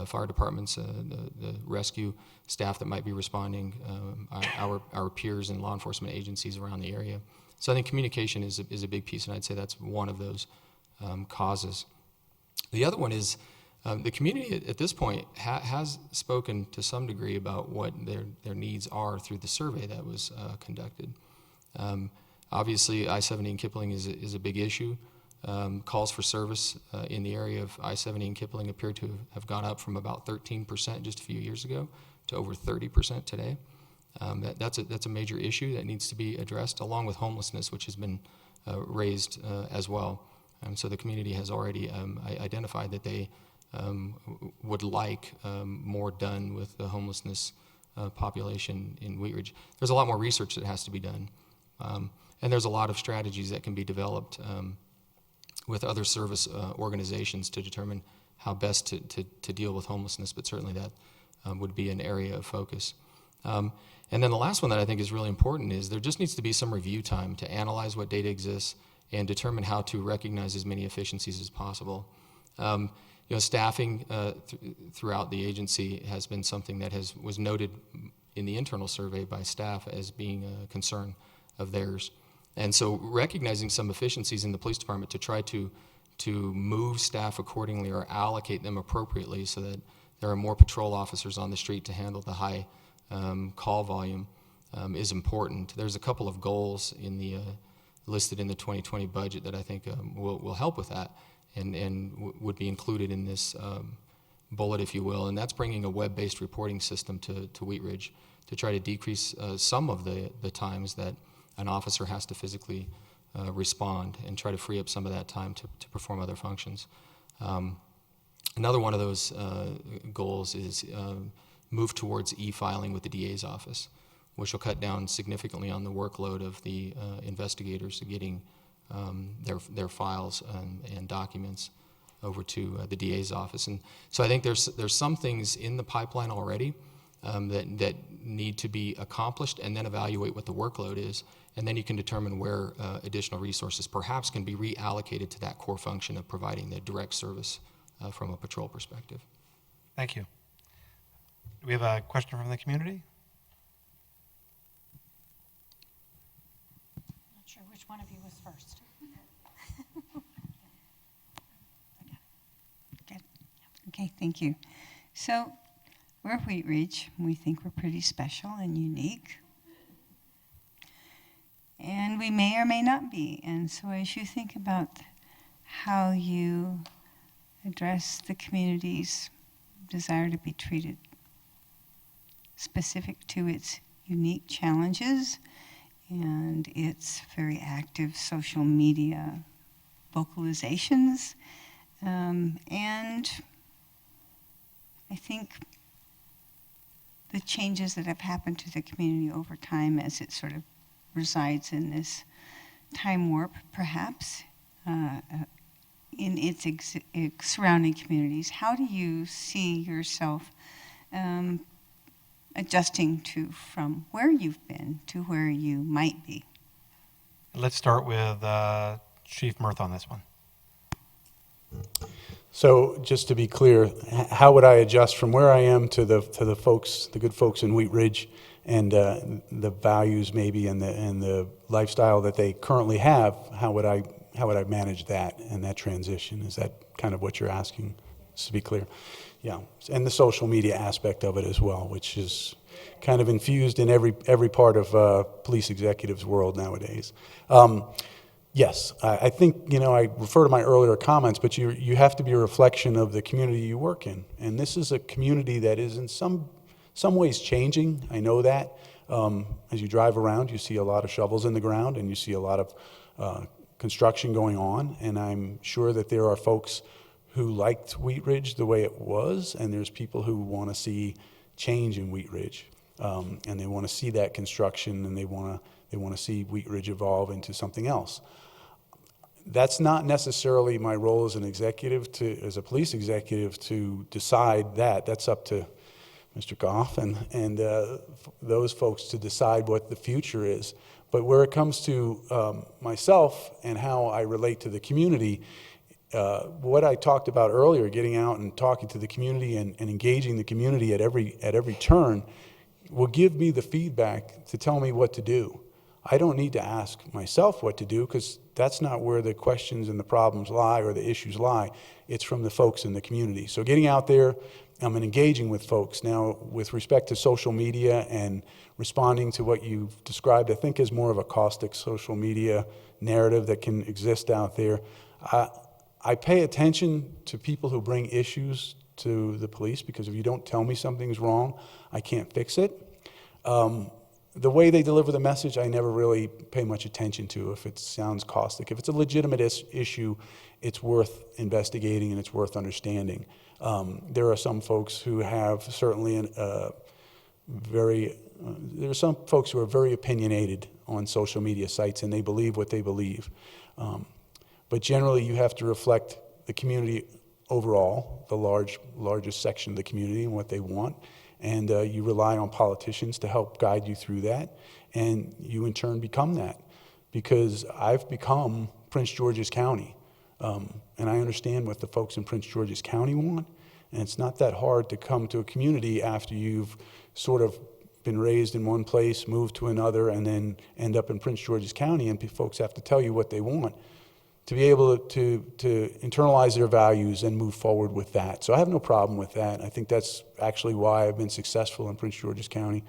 fire departments, the rescue staff that might be responding, our peers and law enforcement agencies around the area. So I think communication is a big piece, and I'd say that's one of those causes. The other one is the community at this point has spoken to some degree about what their needs are through the survey that was conducted. Obviously, I-70 in Kipling is a big issue. Calls for service in the area of I-70 and Kipling appear to have gone up from about 13% just a few years ago to over 30% today. That's a major issue that needs to be addressed, along with homelessness, which has been raised as well. So the community has already identified that they would like more done with the homelessness population in Wheat Ridge. There's a lot more research that has to be done. And there's a lot of strategies that can be developed with other service organizations to determine how best to deal with homelessness, but certainly that would be an area of focus. And then the last one that I think is really important is there just needs to be some review time to analyze what data exists and determine how to recognize as many efficiencies as possible. Staffing throughout the agency has been something that was noted in the internal survey by staff as being a concern of theirs. And so recognizing some efficiencies in the police department to try to move staff accordingly or allocate them appropriately so that there are more patrol officers on the street to handle the high call volume is important. There's a couple of goals listed in the 2020 budget that I think will help with that and would be included in this bullet, if you will, and that's bringing a web-based reporting system to Wheat Ridge to try to decrease some of the times that an officer has to physically respond and try to free up some of that time to perform other functions. Another one of those goals is move towards e-filing with the DA's office, which will cut down significantly on the workload of the investigators getting their files and documents over to the DA's office. And so I think there's some things in the pipeline already that need to be accomplished, and then evaluate what the workload is, and then you can determine where additional resources perhaps can be reallocated to that core function of providing the direct service from a patrol perspective. Thank you. Do we have a question from the community? Not sure which one of you was first. Okay, thank you. So we're Wheat Ridge. We think we're pretty special and unique. And we may or may not be. And so as you think about how you address the community's desire to be treated specific to its unique challenges and its very active social media vocalizations, and I think the changes that have happened to the community over time as it sort of resides in this time warp, perhaps, in its surrounding communities. How do you see yourself adjusting to from where you've been to where you might be? Let's start with Chief Mirth on this one. So just to be clear, how would I adjust from where I am to the folks, the good folks in Wheat Ridge, and the values maybe and the lifestyle that they currently have? How would I manage that and that transition? Is that kind of what you're asking? Just to be clear, yeah. And the social media aspect of it as well, which is kind of infused in every part of police executives' world nowadays. Yes, I think, I refer to my earlier comments, but you have to be a reflection of the community you work in. And this is a community that is in some ways changing. I know that. As you drive around, you see a lot of shovels in the ground and you see a lot of construction going on. And I'm sure that there are folks who liked Wheat Ridge the way it was, and there's people who want to see change in Wheat Ridge. And they want to see that construction, and they want to see Wheat Ridge evolve into something else. That's not necessarily my role as an executive, as a police executive, to decide that. That's up to Mr. Goff and those folks to decide what the future is. But where it comes to myself and how I relate to the community, what I talked about earlier, getting out and talking to the community and engaging the community at every turn, will give me the feedback to tell me what to do. I don't need to ask myself what to do, because that's not where the questions and the problems lie or the issues lie. It's from the folks in the community. So getting out there and engaging with folks. Now, with respect to social media and responding to what you've described, I think is more of a caustic social media narrative that can exist out there. I pay attention to people who bring issues to the police, because if you don't tell me something's wrong, I can't fix it. The way they deliver the message, I never really pay much attention to if it sounds caustic. If it's a legitimate issue, it's worth investigating and it's worth understanding. There are some folks who have certainly there are some folks who are very opinionated on social media sites, and they believe what they believe. But generally, you have to reflect the community overall, the largest section of the community, and what they want. And you rely on politicians to help guide you through that, and you in turn become that. Because I've become Prince George's County, and I understand what the folks in Prince George's County want, and it's not that hard to come to a community after you've sort of been raised in one place, moved to another, and then end up in Prince George's County, and folks have to tell you what they want, to be able to internalize their values and move forward with that. So I have no problem with that. I think that's actually why I've been successful in Prince George's County,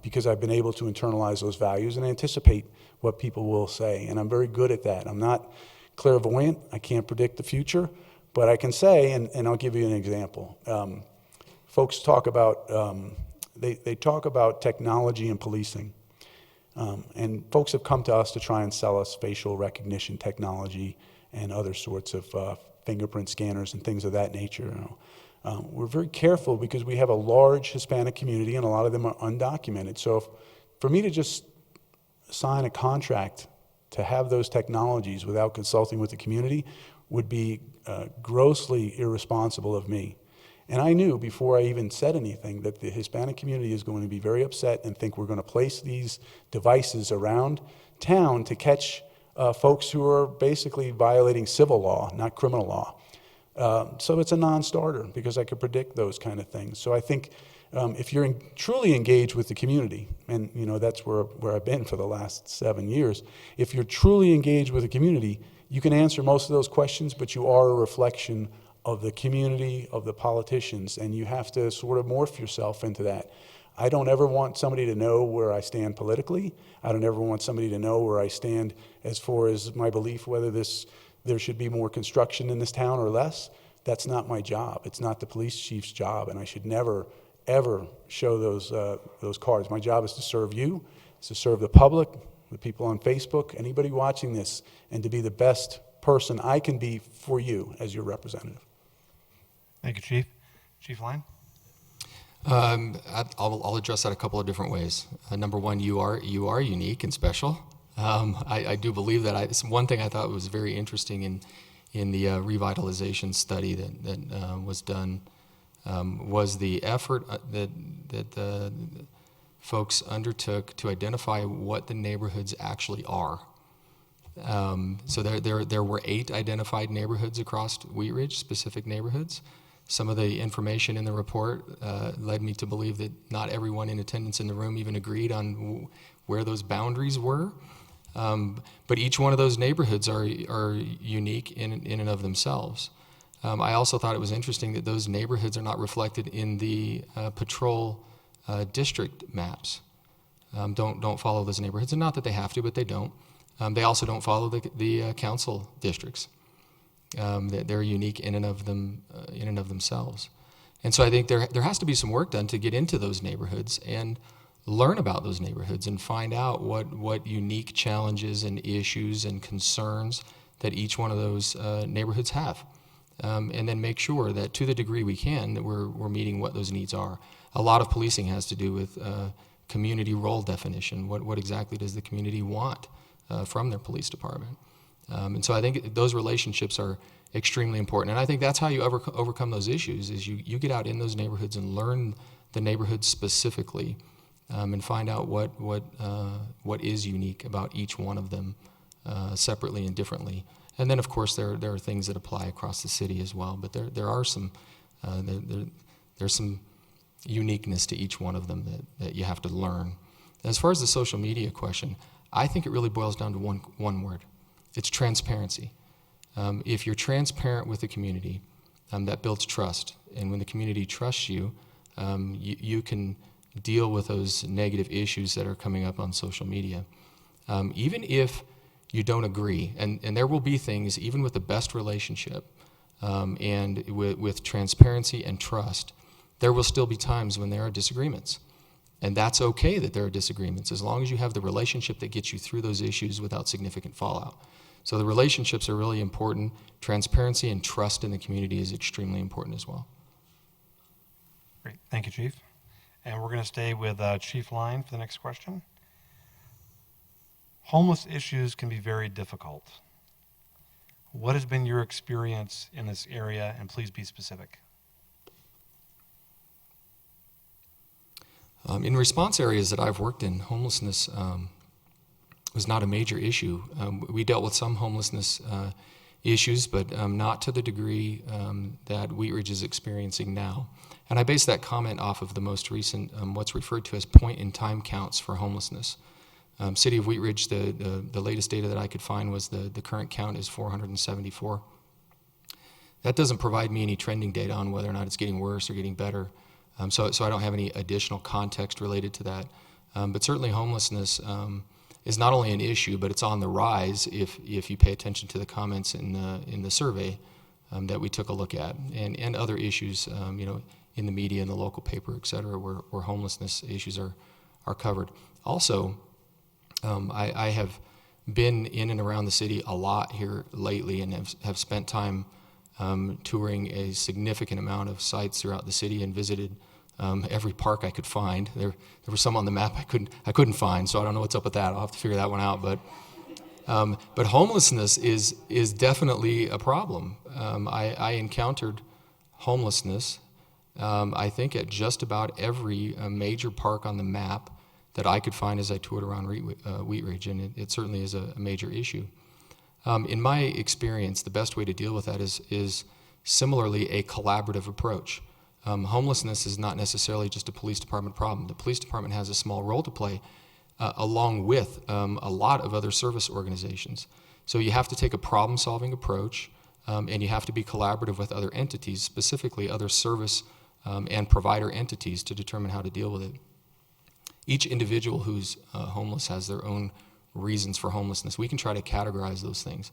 because I've been able to internalize those values and anticipate what people will say. And I'm very good at that. I'm not clairvoyant. I can't predict the future, but I can say, and I'll give you an example. Folks talk about, they talk about technology and policing. And folks have come to us to try and sell us facial recognition technology and other sorts of fingerprint scanners and things of that nature. We're very careful because we have a large Hispanic community and a lot of them are undocumented. So for me to just sign a contract to have those technologies without consulting with the community would be grossly irresponsible of me. And I knew before I even said anything that the Hispanic community is going to be very upset and think we're going to place these devices around town to catch folks who are basically violating civil law, not criminal law. So it's a non-starter because I could predict those kind of things. So I think if you're truly engaged with the community, and you know that's where I've been for the last 7 years, if you're truly engaged with the community, you can answer most of those questions, but you are a reflection of the community, of the politicians, and you have to sort of morph yourself into that. I don't ever want somebody to know where I stand politically. I don't ever want somebody to know where I stand as far as my belief whether there should be more construction in this town or less. That's not my job. It's not the police chief's job, and I should never, ever show those cards. My job is to serve you, is to serve the public, the people on Facebook, anybody watching this, and to be the best person I can be for you as your representative. Thank you, Chief. Chief Line? I'll address that a couple of different ways. Number one, you are unique and special. I do believe that. One thing I thought was very interesting in the revitalization study that was done was the effort that folks undertook to identify what the neighborhoods actually are. So there were 8 identified neighborhoods across Wheat Ridge, specific neighborhoods. Some of the information in the report led me to believe that not everyone in attendance in the room even agreed on where those boundaries were. But each one of those neighborhoods are unique in and of themselves. I also thought it was interesting that those neighborhoods are not reflected in the patrol district maps. Don't follow those neighborhoods, and not that they have to, but they don't. They also don't follow the council districts. They're unique in and of themselves. And so I think there has to be some work done to get into those neighborhoods and learn about those neighborhoods and find out what unique challenges and issues and concerns that each one of those neighborhoods have. And then make sure that to the degree we can, that we're meeting what those needs are. A lot of policing has to do with community role definition. What exactly does the community want from their police department? And so I think those relationships are extremely important. And I think that's how you overcome those issues, is you get out in those neighborhoods and learn the neighborhoods specifically, and find out what is unique about each one of them separately and differently. And then, of course, there are things that apply across the city as well. But there are some there's some uniqueness to each one of them that you have to learn. As far as the social media question, I think it really boils down to one word. It's transparency. If you're transparent with the community, that builds trust. And when the community trusts you, you can deal with those negative issues that are coming up on social media. Even if you don't agree, and there will be things, even with the best relationship, and with transparency and trust, there will still be times when there are disagreements. And that's okay that there are disagreements, as long as you have the relationship that gets you through those issues without significant fallout. So the relationships are really important. Transparency and trust in the community is extremely important as well. Great. Thank you, Chief. And we're going to stay with Chief Line for the next question. Homeless issues can be very difficult. What has been your experience in this area, and please be specific? In response areas that I've worked in, homelessness was not a major issue. We dealt with some homelessness issues, but not to the degree that Wheat Ridge is experiencing now. And I base that comment off of the most recent, what's referred to as point-in-time counts for homelessness. City of Wheat Ridge, the latest data that I could find was the current count is 474. That doesn't provide me any trending data on whether or not it's getting worse or getting better. So I don't have any additional context related to that. But certainly homelessness is not only an issue, but it's on the rise if you pay attention to the comments in the survey that we took a look at, and other issues, in the media, in the local paper, et cetera, where homelessness issues are covered. Also, I have been in and around the city a lot here lately, and have spent time touring a significant amount of sites throughout the city, and visited every park I could find. There were some on the map I couldn't find, so I don't know what's up with that. I'll have to figure that one out. But But homelessness is definitely a problem. I encountered homelessness, I think, at just about every major park on the map that I could find as I toured around Wheat Ridge, and it certainly is a major issue. In my experience, the best way to deal with that is similarly a collaborative approach. Homelessness is not necessarily just a police department problem. The police department has a small role to play, along with a lot of other service organizations. So you have to take a problem-solving approach, and you have to be collaborative with other entities, specifically other service and provider entities, to determine how to deal with it. Each individual who's homeless has their own reasons for homelessness. We can try to categorize those things.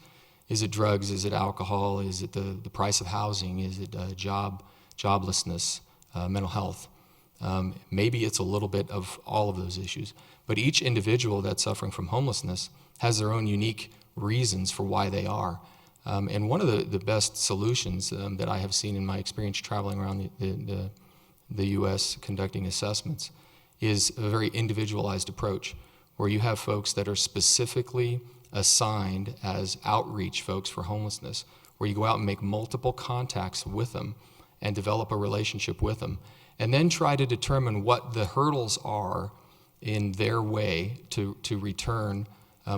Is it drugs? Is it alcohol? Is it the price of housing? Is it joblessness, mental health? Maybe it's a little bit of all of those issues. But each individual that's suffering from homelessness has their own unique reasons for why they are. And one of the best solutions that I have seen in my experience traveling around the U.S. conducting assessments is a very individualized approach, where you have folks that are specifically assigned as outreach folks for homelessness, where you go out and make multiple contacts with them and develop a relationship with them, and then try to determine what the hurdles are in their way to return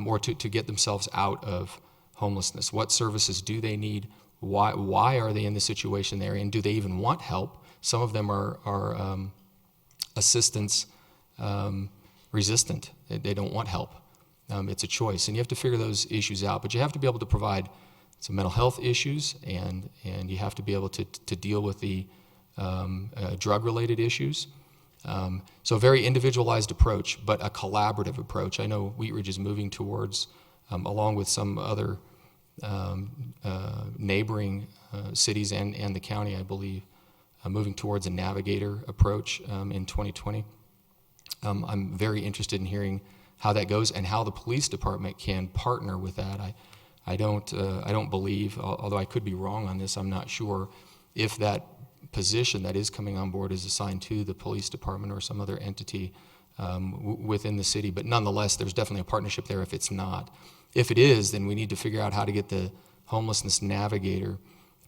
or to get themselves out of homelessness. What services do they need? Why are they in the situation they're in? Do they even want help? Some of them are assistance resistant. They don't want help. It's a choice, and you have to figure those issues out. But you have to be able to provide some mental health issues, and you have to be able to deal with the drug-related issues. So a very individualized approach, but a collaborative approach. I know Wheat Ridge is moving towards, along with some other neighboring cities and the county, I believe, moving towards a navigator approach in 2020. I'm very interested in hearing how that goes and how the police department can partner with that. I don't believe, although I could be wrong on this, I'm not sure if that position that is coming on board is assigned to the police department or some other entity within the city. But nonetheless, there's definitely a partnership there if it's not. If it is, then we need to figure out how to get the homelessness navigator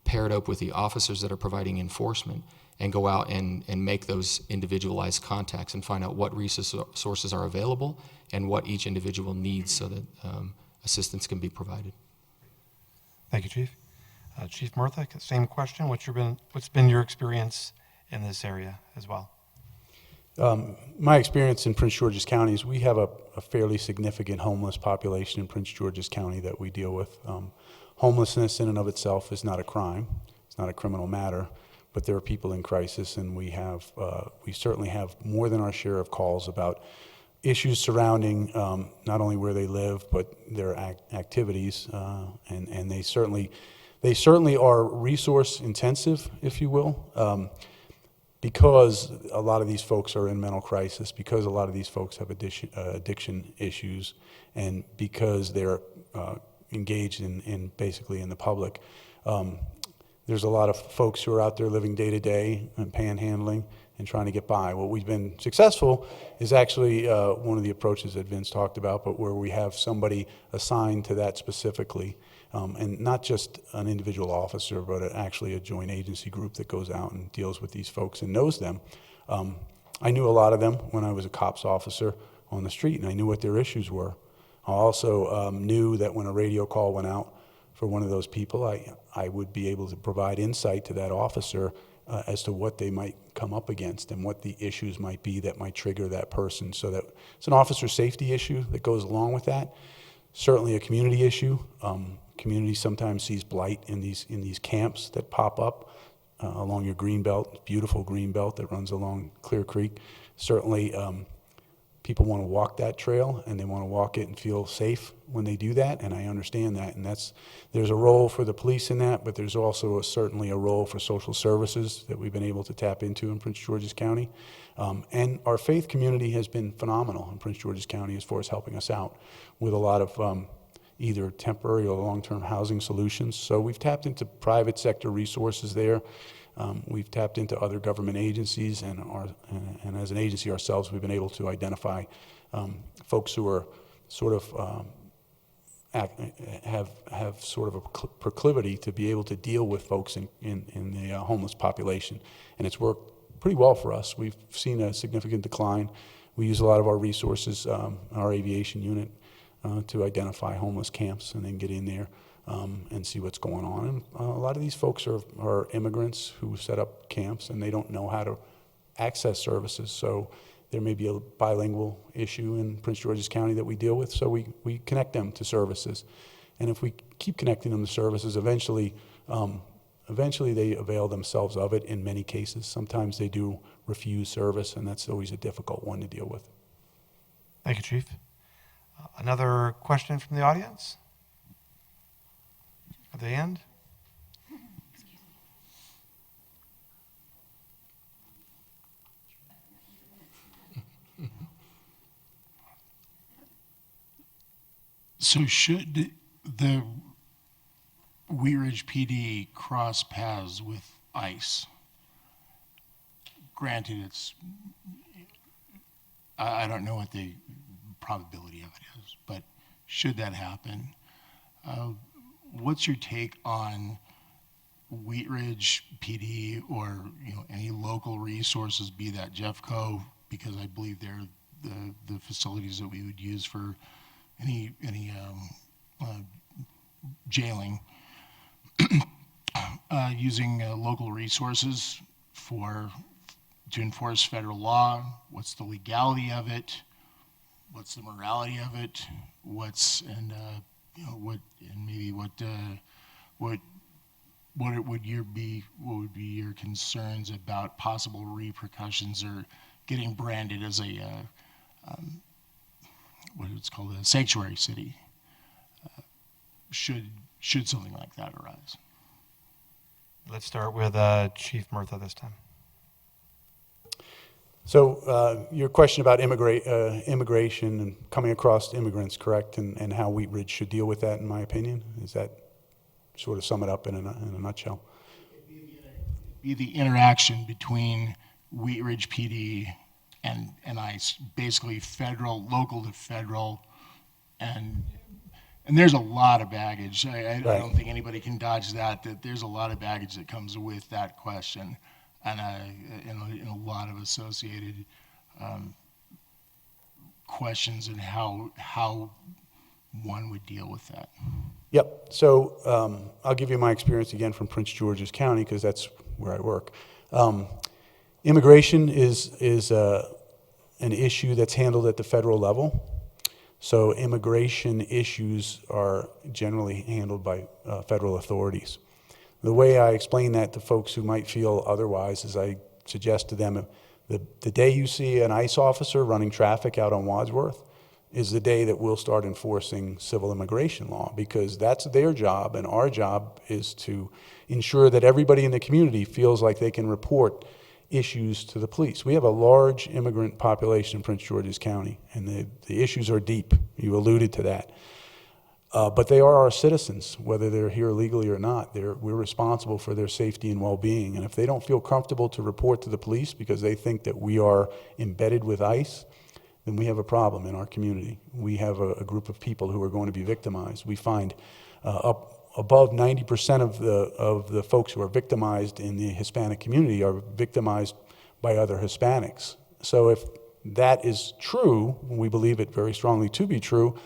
paired up with the officers that are providing enforcement and go out and make those individualized contacts and find out what resources are available and what each individual needs so that assistance can be provided. Thank you, Chief. Chief Murtha, same question. What's been your experience in this area as well? My experience in Prince George's County is we have a fairly significant homeless population in Prince George's County that we deal with. Homelessness in and of itself is not a crime. It's not a criminal matter, but there are people in crisis, and we certainly have more than our share of calls about issues surrounding not only where they live, but their activities, and they certainly are resource intensive, if you will, because a lot of these folks are in mental crisis, because a lot of these folks have addiction issues, and because they're engaged in basically in the public. There's a lot of folks who are out there living day to day and panhandling and trying to get by. What we've been successful is actually one of the approaches that Vince talked about, but where we have somebody assigned to that specifically, and not just an individual officer, but actually a joint agency group that goes out and deals with these folks and knows them. I knew a lot of them when I was a cops officer on the street, and I knew what their issues were. I also knew that when a radio call went out for one of those people, I would be able to provide insight to that officer as to what they might come up against and what the issues might be that might trigger that person. So that it's an officer safety issue that goes along with that. Certainly a community issue. Community sometimes sees blight in these camps that pop up along your green belt, beautiful green belt that runs along Clear Creek. Certainly people want to walk that trail, and they want to walk it and feel safe when they do that, and I understand that. And there's a role for the police in that, but there's also certainly a role for social services that we've been able to tap into in Prince George's County. And our faith community has been phenomenal in Prince George's County as far as helping us out with a lot of either temporary or long-term housing solutions. So we've tapped into private sector resources there. We've tapped into other government agencies, and as an agency ourselves, we've been able to identify folks who are sort of have sort of a proclivity to be able to deal with folks in the homeless population. And it's worked pretty well for us. We've seen a significant decline. We use a lot of our resources, our aviation unit, to identify homeless camps and then get in there and see what's going on. And a lot of these folks are immigrants who set up camps and they don't know how to access services. So there may be a bilingual issue in Prince George's County that we deal with, so we connect them to services. And if we keep connecting them to services, eventually they avail themselves of it in many cases. Sometimes they do refuse service, and that's always a difficult one to deal with. Thank you, Chief. Another question from the audience? At the end? So should the Wheat Ridge PD cross paths with ICE? Granted, I don't know what the probability of it is, but should that happen, what's your take on Wheat Ridge PD or any local resources, be that Jeffco, because I believe they're the facilities that we would use for any jailing, using local resources to enforce federal law? What's the legality of it? What's the morality of it? What would be your concerns about possible repercussions or getting branded as a what it's called, a sanctuary city, should something like that arise? Let's start with Chief Murtha this time. So your question about immigration and coming across immigrants, correct, and how Wheat Ridge should deal with that, in my opinion? Is that sort of sum it up in a nutshell? Be the interaction between Wheat Ridge PD and ICE, basically local to federal, and there's a lot of baggage. I don't think anybody can dodge that there's a lot of baggage that comes with that question, and a lot of associated questions and how one would deal with that. Yep. So I'll give you my experience again from Prince George's County, because that's where I work. Immigration is an issue that's handled at the federal level. So immigration issues are generally handled by federal authorities. The way I explain that to folks who might feel otherwise is I suggest to them the day you see an ICE officer running traffic out on Wadsworth is the day that we'll start enforcing civil immigration law, because that's their job, and our job is to ensure that everybody in the community feels like they can report issues to the police. We have a large immigrant population in Prince George's County, and the issues are deep. You alluded to that. But they are our citizens, whether they're here legally or not. We're responsible for their safety and well-being. And if they don't feel comfortable to report to the police because they think that we are embedded with ICE, then we have a problem in our community. We have a group of people who are going to be victimized. We find above 90% of the folks who are victimized in the Hispanic community are victimized by other Hispanics. So if that is true, and we believe it very strongly to be true,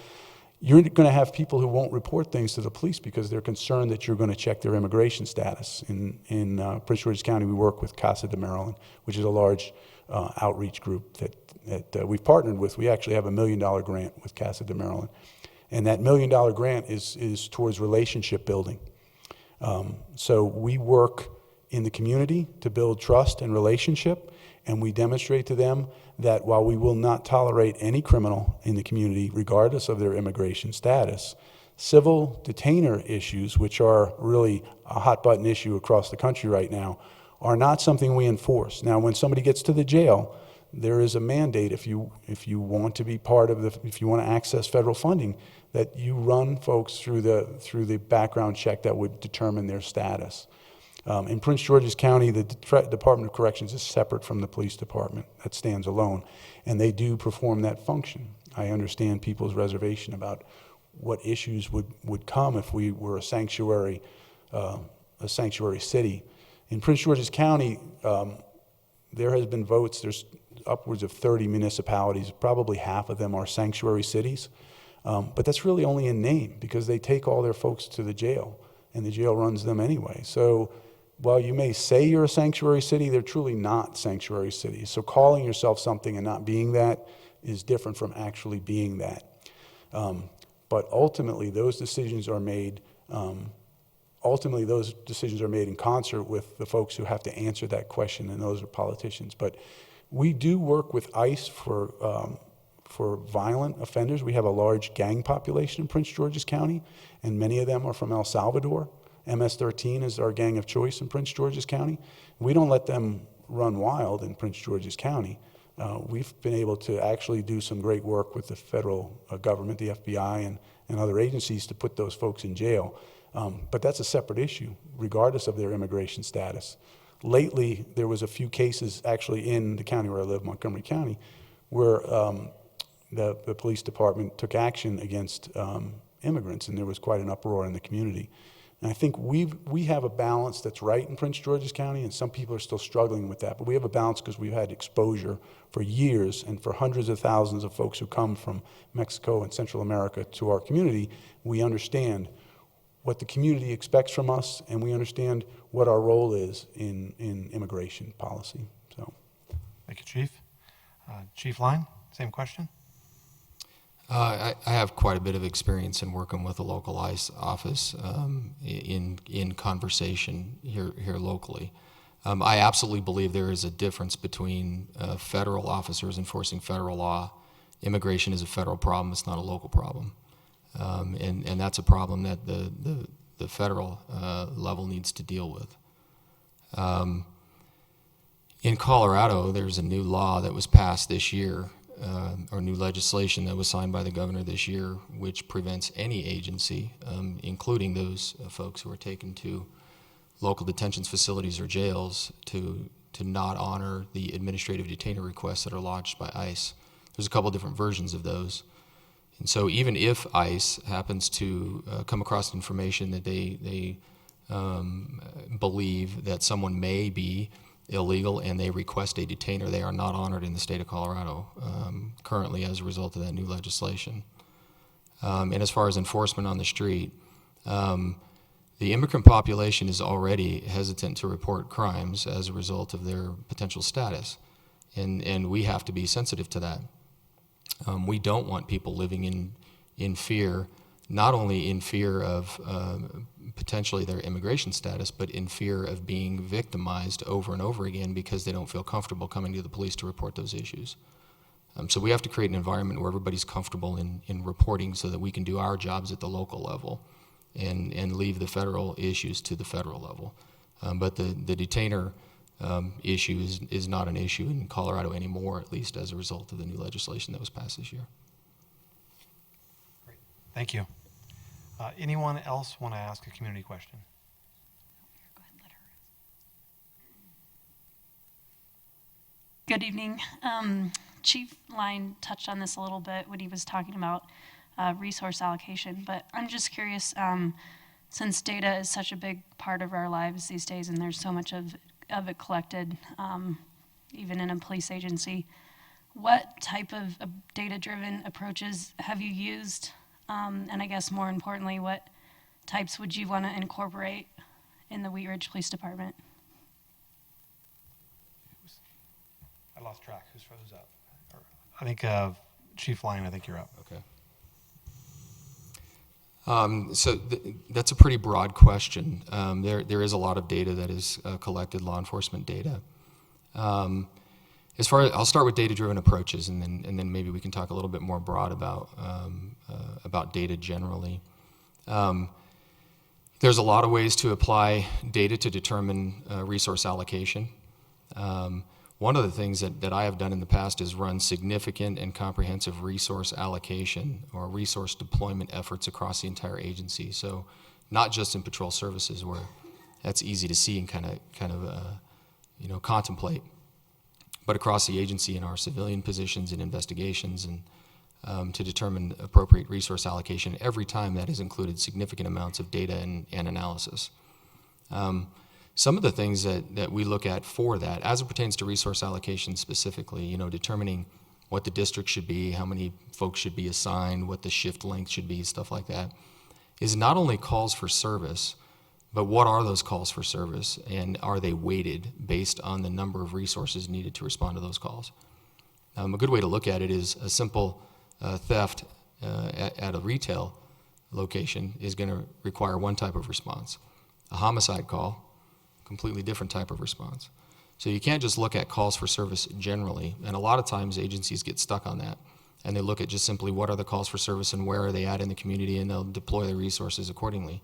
you're going to have people who won't report things to the police because they're concerned that you're going to check their immigration status. In Prince George's County, we work with Casa de Maryland, which is a large outreach group that we've partnered with. We actually have $1 million grant with Casa de Maryland. And that $1 million grant is towards relationship building. So we work in the community to build trust and relationship, and we demonstrate to them that while we will not tolerate any criminal in the community, regardless of their immigration status, civil detainer issues, which are really a hot button issue across the country right now, are not something we enforce. Now, when somebody gets to the jail, there is a mandate if you want to be part of if you want to access federal funding, that you run folks through the background check that would determine their status. In Prince George's County, the Department of Corrections is separate from the police department. That stands alone, and they do perform that function. I understand people's reservation about what issues would come if we were a sanctuary city. In Prince George's County, there has been votes. There's upwards of 30 municipalities. Probably half of them are sanctuary cities. But that's really only in name, because they take all their folks to the jail, and the jail runs them anyway. So while you may say you're a sanctuary city, they're truly not sanctuary cities. So calling yourself something and not being that is different from actually being that. But ultimately, those decisions are made. Those decisions are made in concert with the folks who have to answer that question, and those are politicians. But we do work with ICE for violent offenders. We have a large gang population in Prince George's County, and many of them are from El Salvador. MS-13 is our gang of choice in Prince George's County. We don't let them run wild in Prince George's County. We've been able to actually do some great work with the federal government, the FBI, and other agencies to put those folks in jail. But that's a separate issue, regardless of their immigration status. Lately, there was a few cases actually in the county where I live, Montgomery County, where the police department took action against immigrants, and there was quite an uproar in the community. And I think we have a balance that's right in Prince George's County, and some people are still struggling with that. But we have a balance because we've had exposure for years, and for hundreds of thousands of folks who come from Mexico and Central America to our community, we understand what the community expects from us, and we understand what our role is in immigration policy. So, Thank you, Chief. Chief Line, same question. I have quite a bit of experience in working with a local ICE office in conversation here locally. I absolutely believe there is a difference between federal officers enforcing federal law. Immigration is a federal problem; it's not a local problem, and that's a problem that the federal level needs to deal with. In Colorado, there's a new law that was passed this year. Or new legislation that was signed by the governor this year, which prevents any agency, including those folks who are taken to local detention facilities or jails, to not honor the administrative detainer requests that are lodged by ICE. There's a couple different versions of those. And so even if ICE happens to come across information that they believe that someone may be illegal and they request a detainer, they are not honored in the state of Colorado currently as a result of that new legislation. And as far as enforcement on the street, the immigrant population is already hesitant to report crimes as a result of their potential status, and we have to be sensitive to that. We don't want people living in fear, not only in fear of potentially their immigration status, but in fear of being victimized over and over again because they don't feel comfortable coming to the police to report those issues. So we have to create an environment where everybody's comfortable in reporting so that we can do our jobs at the local level and leave the federal issues to the federal level. But the detainer issue is not an issue in Colorado anymore, at least as a result of the new legislation that was passed this year. Great. Thank you. Anyone else want to ask a community question? Go ahead, let her. Good evening. Chief Line touched on this a little bit when he was talking about resource allocation, but I'm just curious, since data is such a big part of our lives these days and there's so much of it collected, even in a police agency, what type of data-driven approaches have you used? And I guess more importantly, what types would you want to incorporate in the Wheat Ridge Police Department? I lost track. Who's up? I think Chief Line, I think you're up. Okay. So that's a pretty broad question. There is a lot of data that is collected, law enforcement data. I'll start with data-driven approaches, and then maybe we can talk a little bit more broad about data generally. There's a lot of ways to apply data to determine resource allocation. One of the things that I have done in the past is run significant and comprehensive resource allocation or resource deployment efforts across the entire agency. So not just in patrol services where that's easy to see and kind of contemplate, but across the agency in our civilian positions and investigations and to determine appropriate resource allocation. Every time that has included significant amounts of data and analysis. Some of the things that we look at for that, as it pertains to resource allocation specifically, determining what the district should be, how many folks should be assigned, what the shift length should be, stuff like that, is not only calls for service, but what are those calls for service, and are they weighted based on the number of resources needed to respond to those calls? A good way to look at it is a simple theft at a retail location is going to require one type of response. A homicide call, completely different type of response. So you can't just look at calls for service generally, and a lot of times agencies get stuck on that, and they look at just simply what are the calls for service and where are they at in the community, and they'll deploy their resources accordingly.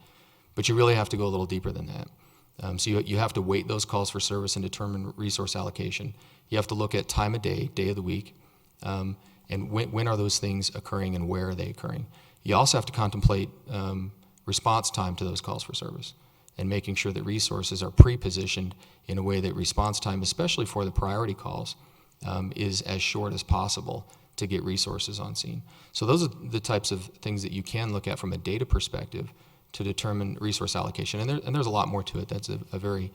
But you really have to go a little deeper than that. So you have to weight those calls for service and determine resource allocation. You have to look at time of day, day of the week, and when are those things occurring and where are they occurring. You also have to contemplate response time to those calls for service and making sure that resources are pre-positioned in a way that response time, especially for the priority calls, is as short as possible to get resources on scene. So those are the types of things that you can look at from a data perspective to determine resource allocation. And there's a lot more to it. That's a very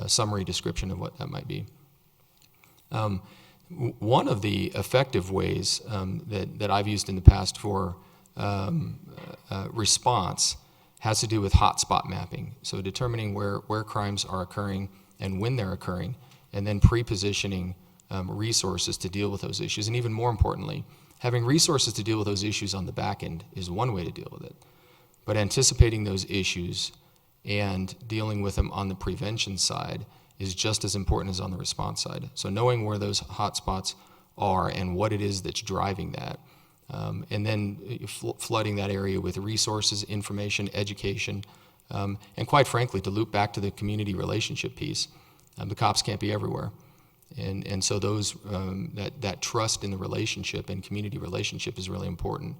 summary description of what that might be. One of the effective ways that I've used in the past for response has to do with hotspot mapping. So determining where crimes are occurring and when they're occurring, and then pre-positioning resources to deal with those issues. And even more importantly, having resources to deal with those issues on the back end is one way to deal with it. But anticipating those issues and dealing with them on the prevention side is just as important as on the response side. So knowing where those hotspots are and what it is that's driving that, and then flooding that area with resources, information, education, and quite frankly, to loop back to the community relationship piece, the cops can't be everywhere. And so those that trust in the relationship and community relationship is really important.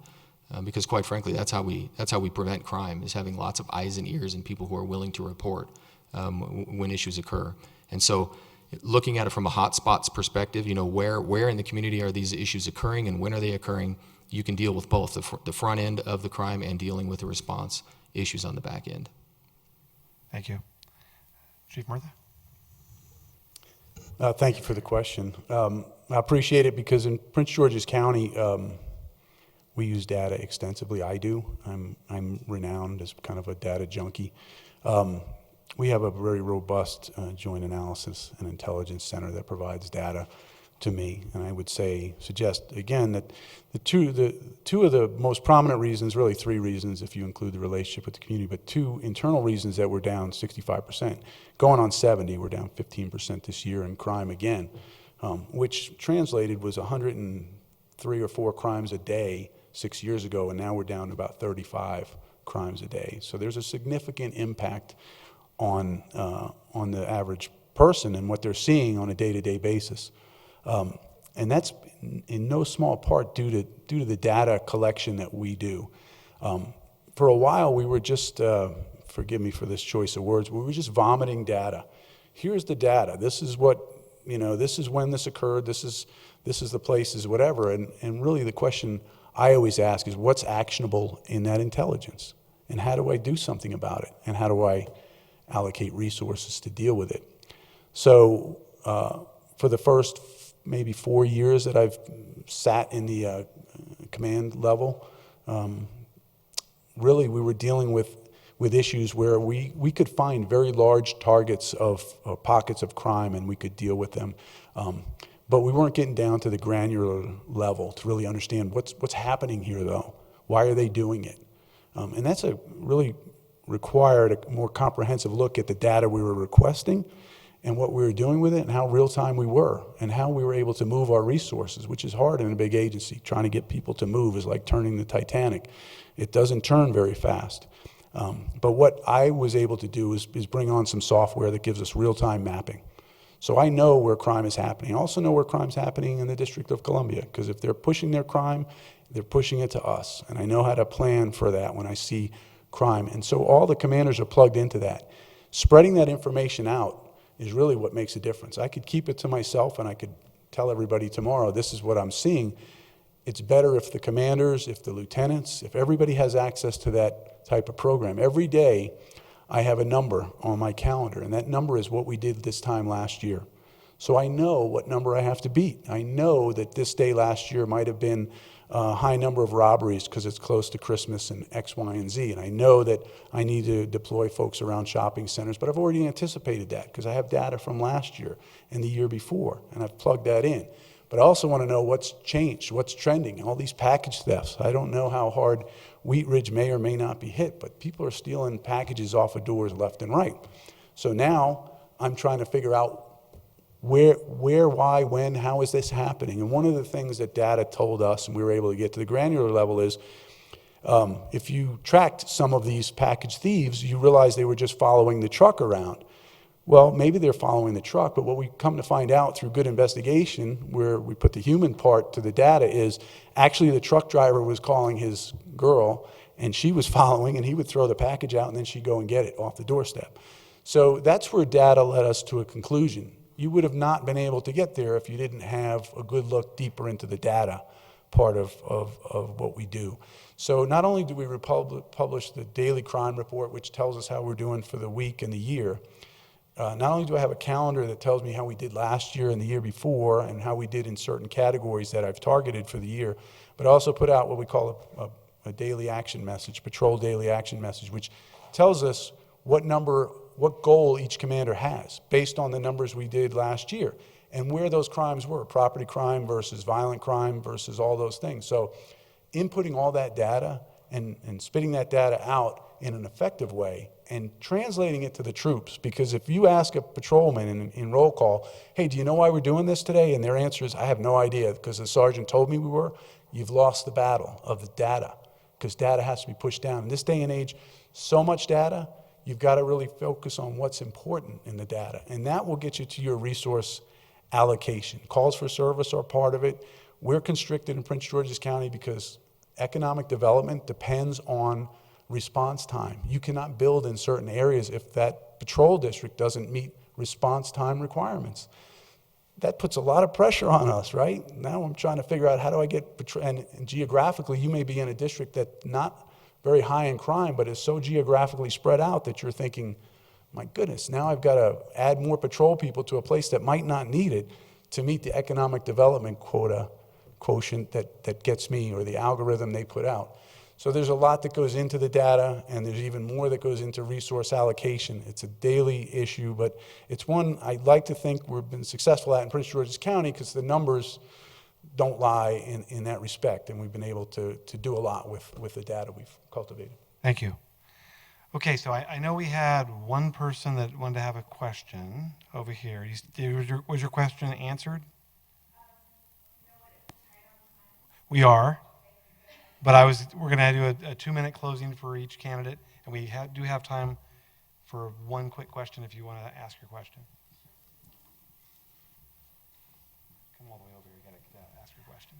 Because quite frankly, that's how we prevent crime, is having lots of eyes and ears and people who are willing to report when issues occur. And so looking at it from a hotspots perspective, where in the community are these issues occurring and when are they occurring, you can deal with both the front end of the crime and dealing with the response issues on the back end. Thank you. Chief Murtha? Thank you for the question. I appreciate it because in Prince George's County, we use data extensively. I do. I'm renowned as kind of a data junkie. We have a very robust joint analysis and intelligence center that provides data to me, and I would suggest again that the two of the most prominent reasons, really three reasons if you include the relationship with the community, but two internal reasons that we're down 65%, going on 70, we're down 15% this year in crime again, which translated was 103 or 4 crimes a day 6 years ago, and now we're down to about 35 crimes a day. So there's a significant impact on the average person and what they're seeing on a day-to-day basis. And that's in no small part due to the data collection that we do. For a while, we were just, forgive me for this choice of words, we were just vomiting data. Here's the data. This is what, this is when this occurred. This is the places, whatever. And really the question I always ask is what's actionable in that intelligence? And how do I do something about it? And how do I allocate resources to deal with it? So for the first maybe 4 years that I've sat in the command level, really we were dealing with issues where we could find very large targets of pockets of crime and we could deal with them. But we weren't getting down to the granular level to really understand what's happening here though. Why are they doing it? And that's really required a more comprehensive look at the data we were requesting and what we were doing with it and how real time we were and how we were able to move our resources, which is hard in a big agency. Trying to get people to move is like turning the Titanic. It doesn't turn very fast. But what I was able to do is bring on some software that gives us real-time mapping. So I know where crime is happening. I also know where crime's happening in the District of Columbia, because if they're pushing their crime, they're pushing it to us. And I know how to plan for that when I see crime. And so all the commanders are plugged into that. Spreading that information out is really what makes a difference. I could keep it to myself and I could tell everybody tomorrow, this is what I'm seeing. it's better if the commanders, if the lieutenants, if everybody has access to that type of program. Every day, I have a number on my calendar, and that number is what we did this time last year. So I know what number I have to beat. I know that this day last year might have been a high number of robberies because it's close to Christmas and X, Y, and Z. And I know that I need to deploy folks around shopping centers, but I've already anticipated that because I have data from last year and the year before, and I've plugged that in. But I also want to know what's changed, what's trending, all these package thefts. I don't know how hard Wheat Ridge may or may not be hit, but people are stealing packages off of doors left and right. So now I'm trying to figure out where, why, when, how is this happening? And one of the things that data told us, and we were able to get to the granular level, is if you tracked some of these package thieves, you realize they were just following the truck around. Well, maybe they're following the truck, but what we come to find out through good investigation, where we put the human part to the data, is actually the truck driver was calling his girl, and she was following, and he would throw the package out, and then she'd go and get it off the doorstep. So that's where data led us to a conclusion. You would have not been able to get there if you didn't have a good look deeper into the data part of what we do. So not only do we publish the daily crime report, which tells us how we're doing for the week and the year, not only do I have a calendar that tells me how we did last year and the year before and how we did in certain categories that I've targeted for the year, but I also put out what we call a daily action message, patrol daily action message, which tells us what goal each commander has based on the numbers we did last year and where those crimes were, property crime versus violent crime versus all those things. So inputting all that data and spitting that data out in an effective way and translating it to the troops, because if you ask a patrolman in roll call, hey, do you know why we're doing this today? And their answer is, I have no idea because the sergeant told me we were, you've lost the battle of the data because data has to be pushed down. In this day and age, so much data, you've got to really focus on what's important in the data, and that will get you to your resource allocation. Calls for service are part of it. We're constricted in Prince George's County because economic development depends on response time. You cannot build in certain areas if that patrol district doesn't meet response time requirements. That puts a lot of pressure on us, right? Now I'm trying to figure out how do I get, and geographically you may be in a district that's not very high in crime, but is so geographically spread out that you're thinking, my goodness, now I've got to add more patrol people to a place that might not need it to meet the economic development quotient that gets me, or the algorithm they put out. So there's a lot that goes into the data, and there's even more that goes into resource allocation. It's a daily issue, but it's one I'd like to think we've been successful at in Prince George's County because the numbers don't lie in that respect, and we've been able to do a lot with the data we've cultivated. Thank you. Okay, so I know we had one person that wanted to have a question over here. Was your question answered? We are. But we're going to do a 2-minute closing for each candidate, and we do have time for one quick question if you want to ask your question. Come all the way over here. You got to ask your question.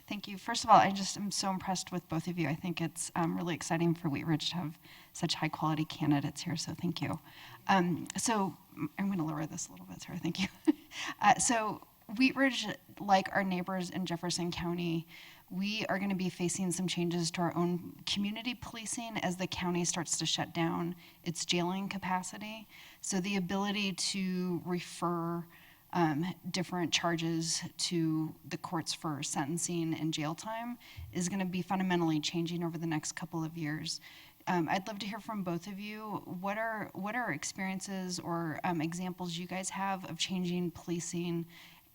Thank you. First of all, I just am so impressed with both of you. I think it's really exciting for Wheat Ridge to have such high quality candidates here, so thank you. So I'm going to lower this a little bit, Sarah, thank you. So Wheat Ridge, like our neighbors in Jefferson County, we are going to be facing some changes to our own community policing as the county starts to shut down its jailing capacity. So the ability to refer different charges to the courts for sentencing and jail time is going to be fundamentally changing over the next couple of years. I'd love to hear from both of you. What are experiences or examples you guys have of changing policing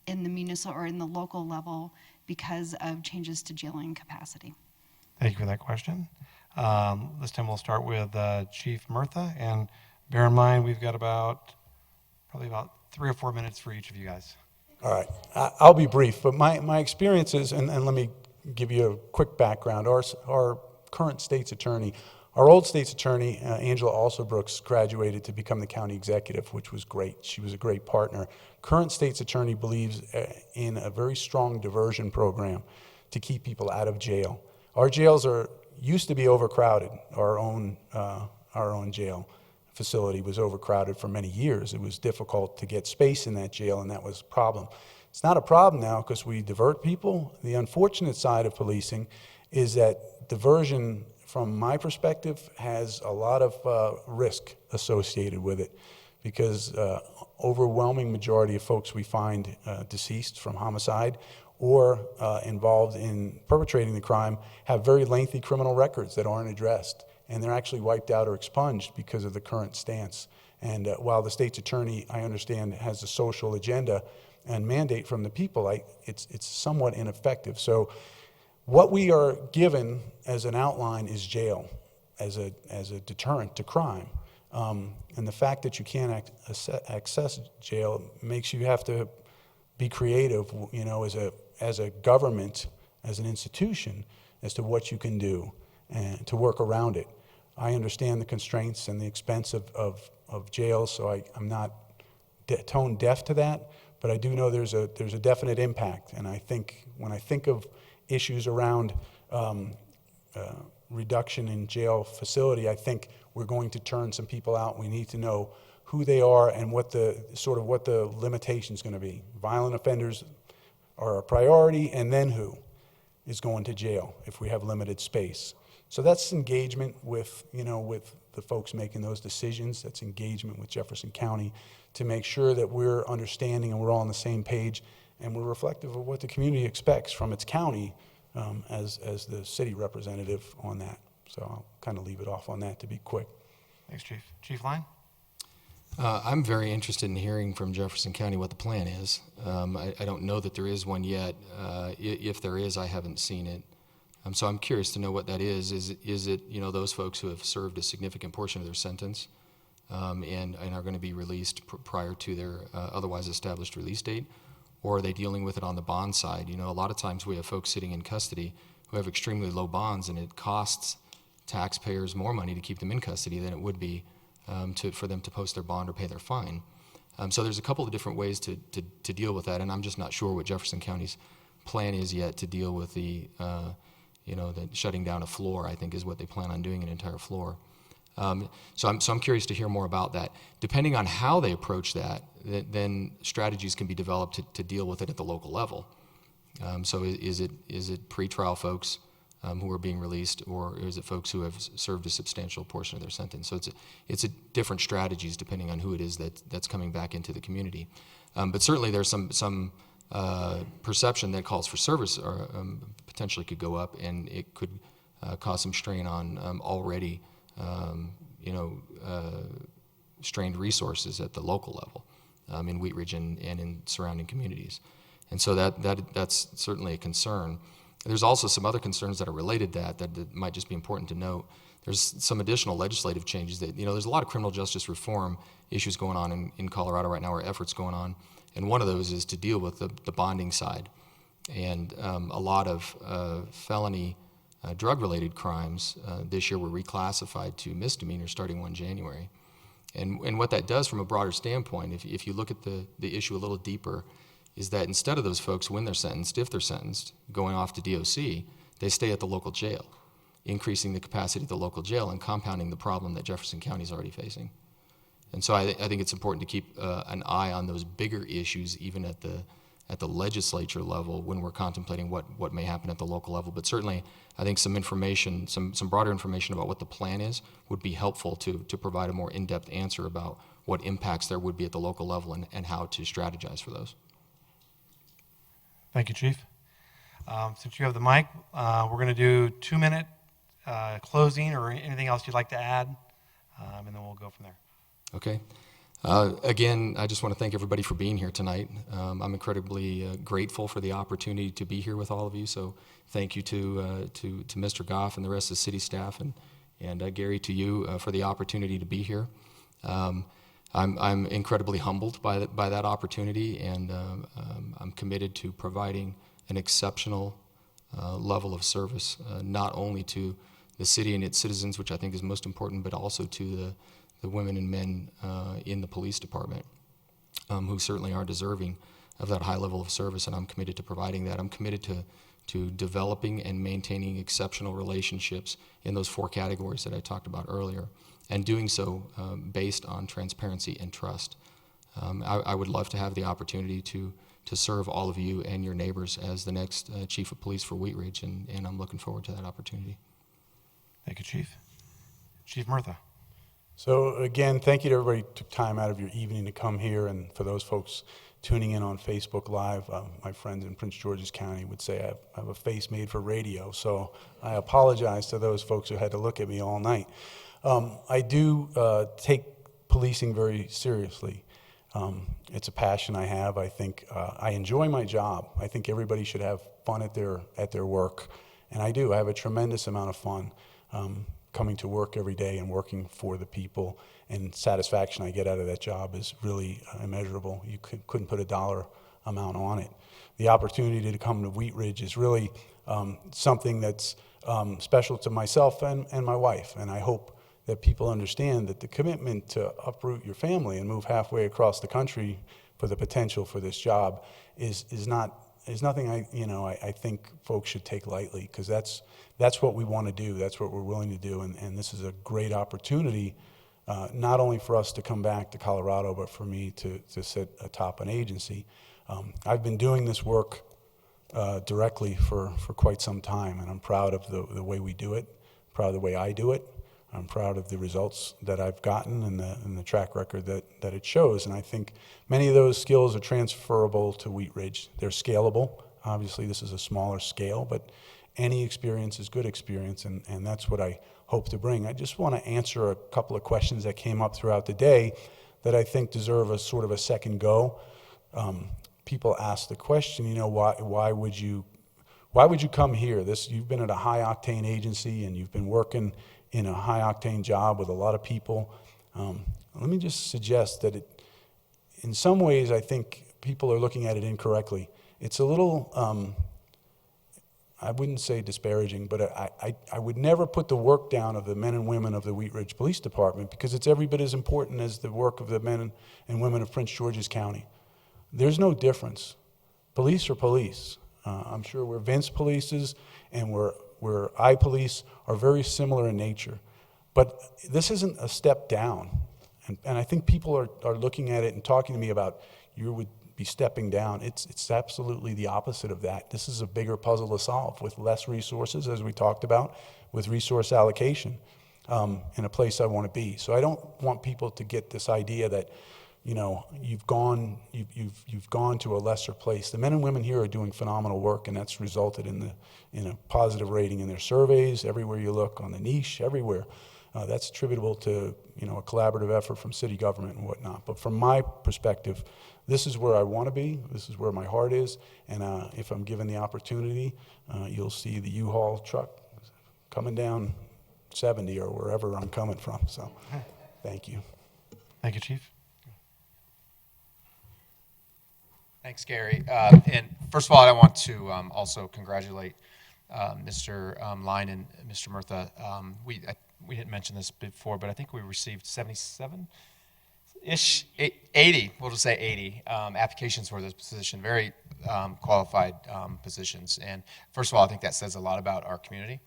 in the municipal or in the local level because of changes to jailing capacity? Thank you for that question. This time we'll start with Chief Murtha, and bear in mind we've got probably about 3 or 4 minutes for each of you guys. All right, I'll be brief, but my experiences, and let me give you a quick background. Our current state's attorney, our old state's attorney, Angela Alsobrooks, graduated to become the county executive, which was great. She was a great partner. Current state's attorney believes in a very strong diversion program to keep people out of jail. Our jails used to be overcrowded. Our own jail facility was overcrowded for many years. It was difficult to get space in that jail, and that was a problem. It's not a problem now because we divert people. The unfortunate side of policing is that diversion, from my perspective, has a lot of risk associated with it, because overwhelming majority of folks we find deceased from homicide or involved in perpetrating the crime have very lengthy criminal records that aren't addressed, and they're actually wiped out or expunged because of the current stance. And while the state's attorney, I understand, has a social agenda and mandate from the people, it's somewhat ineffective. So what we are given as an outline is jail as a deterrent to crime. And the fact that you can't access jail makes you have to be creative, you know, as a government, as an institution, as to what you can do and to work around it. I understand the constraints and the expense of jails, so I'm not tone deaf to that, but I do know there's a definite impact. And I think when I think of issues around reduction in jail facility, I think we're going to turn some people out. We need to know who they are and what the limitation is going to be. Violent offenders are a priority, and then who is going to jail if we have limited space. So that's engagement with the folks making those decisions. That's engagement with Jefferson County to make sure that we're understanding and we're all on the same page, and we're reflective of what the community expects from its county as the city representative on that. So I'll kind of leave it off on that to be quick. Thanks, Chief. Chief Line? I'm very interested in hearing from Jefferson County what the plan is. I don't know that there is one yet. If there is, I haven't seen it. So I'm curious to know what that is. Is it, you know, those folks who have served a significant portion of their sentence and are going to be released prior to their otherwise established release date? Or are they dealing with it on the bond side? You know, a lot of times we have folks sitting in custody who have extremely low bonds, and it costs taxpayers more money to keep them in custody than it would be for them to post their bond or pay their fine. So there's a couple of different ways to deal with that, and I'm just not sure what Jefferson County's plan is yet to deal with the shutting down a floor, I think, is what they plan on doing, an entire floor. So I'm curious to hear more about that. Depending on how they approach that, then strategies can be developed to deal with it at the local level. So is it pretrial folks who are being released, or is it folks who have served a substantial portion of their sentence? So it's a different strategies depending on who it is that's coming back into the community. But certainly there's some perception that calls for service or potentially could go up, and it could cause some strain on already strained resources at the local level in Wheat Ridge and in surrounding communities. And so that's certainly a concern. There's also some other concerns that are related to that might just be important to note. There's some additional legislative changes that, there's a lot of criminal justice reform issues going on in Colorado right now, or efforts going on. And one of those is to deal with the bonding side. And a lot of felony drug-related crimes this year were reclassified to misdemeanors starting 1 January. And what that does from a broader standpoint, if you look at the issue a little deeper, is that instead of those folks, when they're sentenced, if they're sentenced, going off to DOC, they stay at the local jail, increasing the capacity of the local jail and compounding the problem that Jefferson County is already facing. And so I think it's important to keep an eye on those bigger issues, even at the legislature level, when we're contemplating what may happen at the local level. But certainly, I think some information, some broader information about what the plan is would be helpful to provide a more in-depth answer about what impacts there would be at the local level and how to strategize for those. Thank you, Chief. Since you have the mic, we're going to do 2-minute closing or anything else you'd like to add, and then we'll go from there. Okay. Again, I just want to thank everybody for being here tonight. I'm incredibly grateful for the opportunity to be here with all of you. So thank you to Mr. Goff and the rest of the city staff, and Gary, to you for the opportunity to be here. I'm incredibly humbled by that opportunity, and I'm committed to providing an exceptional level of service, not only to the city and its citizens, which I think is most important, but also to the women and men in the police department who certainly are deserving of that high level of service, and I'm committed to providing that. I'm committed to developing and maintaining exceptional relationships in those 4 categories that I talked about earlier, and doing so based on transparency and trust. I would love to have the opportunity to to serve all of you and your neighbors as the next chief of police for Wheat Ridge, and I'm looking forward to that opportunity. Thank you, Chief. Chief Murtha. So again, thank you to everybody who took time out of your evening to come here, and for those folks tuning in on Facebook Live, my friends in Prince George's County would say I have a face made for radio, so I apologize to those folks who had to look at me all night. I do take policing very seriously. It's a passion I have. I think I enjoy my job. I think everybody should have fun at their work, and I do. I have a tremendous amount of fun coming to work every day and working for the people, and satisfaction I get out of that job is really immeasurable. You couldn't put a dollar amount on it. The opportunity to come to Wheat Ridge is really something that's special to myself and my wife, and I hope that people understand that the commitment to uproot your family and move halfway across the country for the potential for this job is nothing I think folks should take lightly, because that's what we want to do. That's what we're willing to do, and this is a great opportunity, not only for us to come back to Colorado, but for me to sit atop an agency. I've been doing this work directly for quite some time, and I'm proud of the way we do it, proud of the way I do it. I'm proud of the results that I've gotten and the track record that it shows. And I think many of those skills are transferable to Wheat Ridge. They're scalable. Obviously, this is a smaller scale, but any experience is good experience, and that's what I hope to bring. I just want to answer a couple of questions that came up throughout the day that I think deserve a sort of a second go. People ask the question, why would you come here? You've been at a high-octane agency, and you've been working in a high-octane job with a lot of people. Let me just suggest that in some ways, I think people are looking at it incorrectly. It's a little, I wouldn't say disparaging, but I would never put the work down of the men and women of the Wheat Ridge Police Department, because it's every bit as important as the work of the men and women of Prince George's County. There's no difference. Police are police. I'm sure where Vince polices and where I police are very similar in nature. But this isn't a step down. And I think people are looking at it and talking to me about you would be stepping down. It's absolutely the opposite of that. This is a bigger puzzle to solve with less resources, as we talked about, with resource allocation in a place I want to be. So I don't want people to get this idea that you've gone to a lesser place. The men and women here are doing phenomenal work, and that's resulted in a positive rating in their surveys. Everywhere you look, on the niche, everywhere. That's attributable to a collaborative effort from city government and whatnot. But from my perspective, this is where I want to be. This is where my heart is. And if I'm given the opportunity, you'll see the U-Haul truck coming down 70 or wherever I'm coming from. So, thank you. Thank you, Chief. Thanks, Gary. And first of all, I want to also congratulate Mr. Line and Mr. Murtha. We didn't mention this before, but I think we received 77-ish, 80, we'll just say 80 applications for this position, very qualified positions. And first of all, I think that says a lot about our community,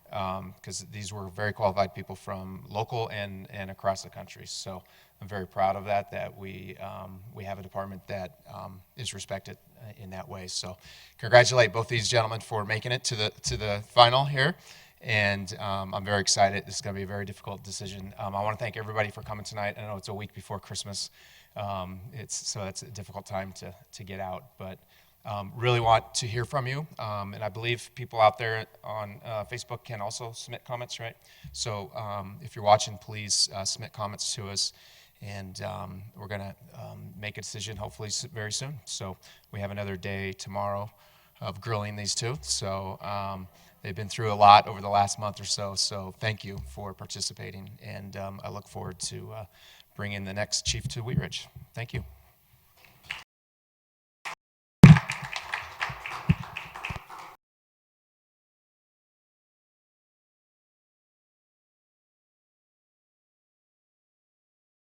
because these were very qualified people from local and across the country. So I'm very proud of that we have a department that is respected in that way. So congratulate both these gentlemen for making it to the final here. And I'm very excited. This is going to be a very difficult decision. I want to thank everybody for coming tonight. I know it's a week before Christmas, so it's a difficult time to get out. But really want to hear from you. And I believe people out there on Facebook can also submit comments, right? So if you're watching, please submit comments to us. And we're going to make a decision hopefully very soon. So we have another day tomorrow of grilling these two. So they've been through a lot over the last month or so. So thank you for participating. And I look forward to bringing the next chief to Wheat Ridge. Thank you.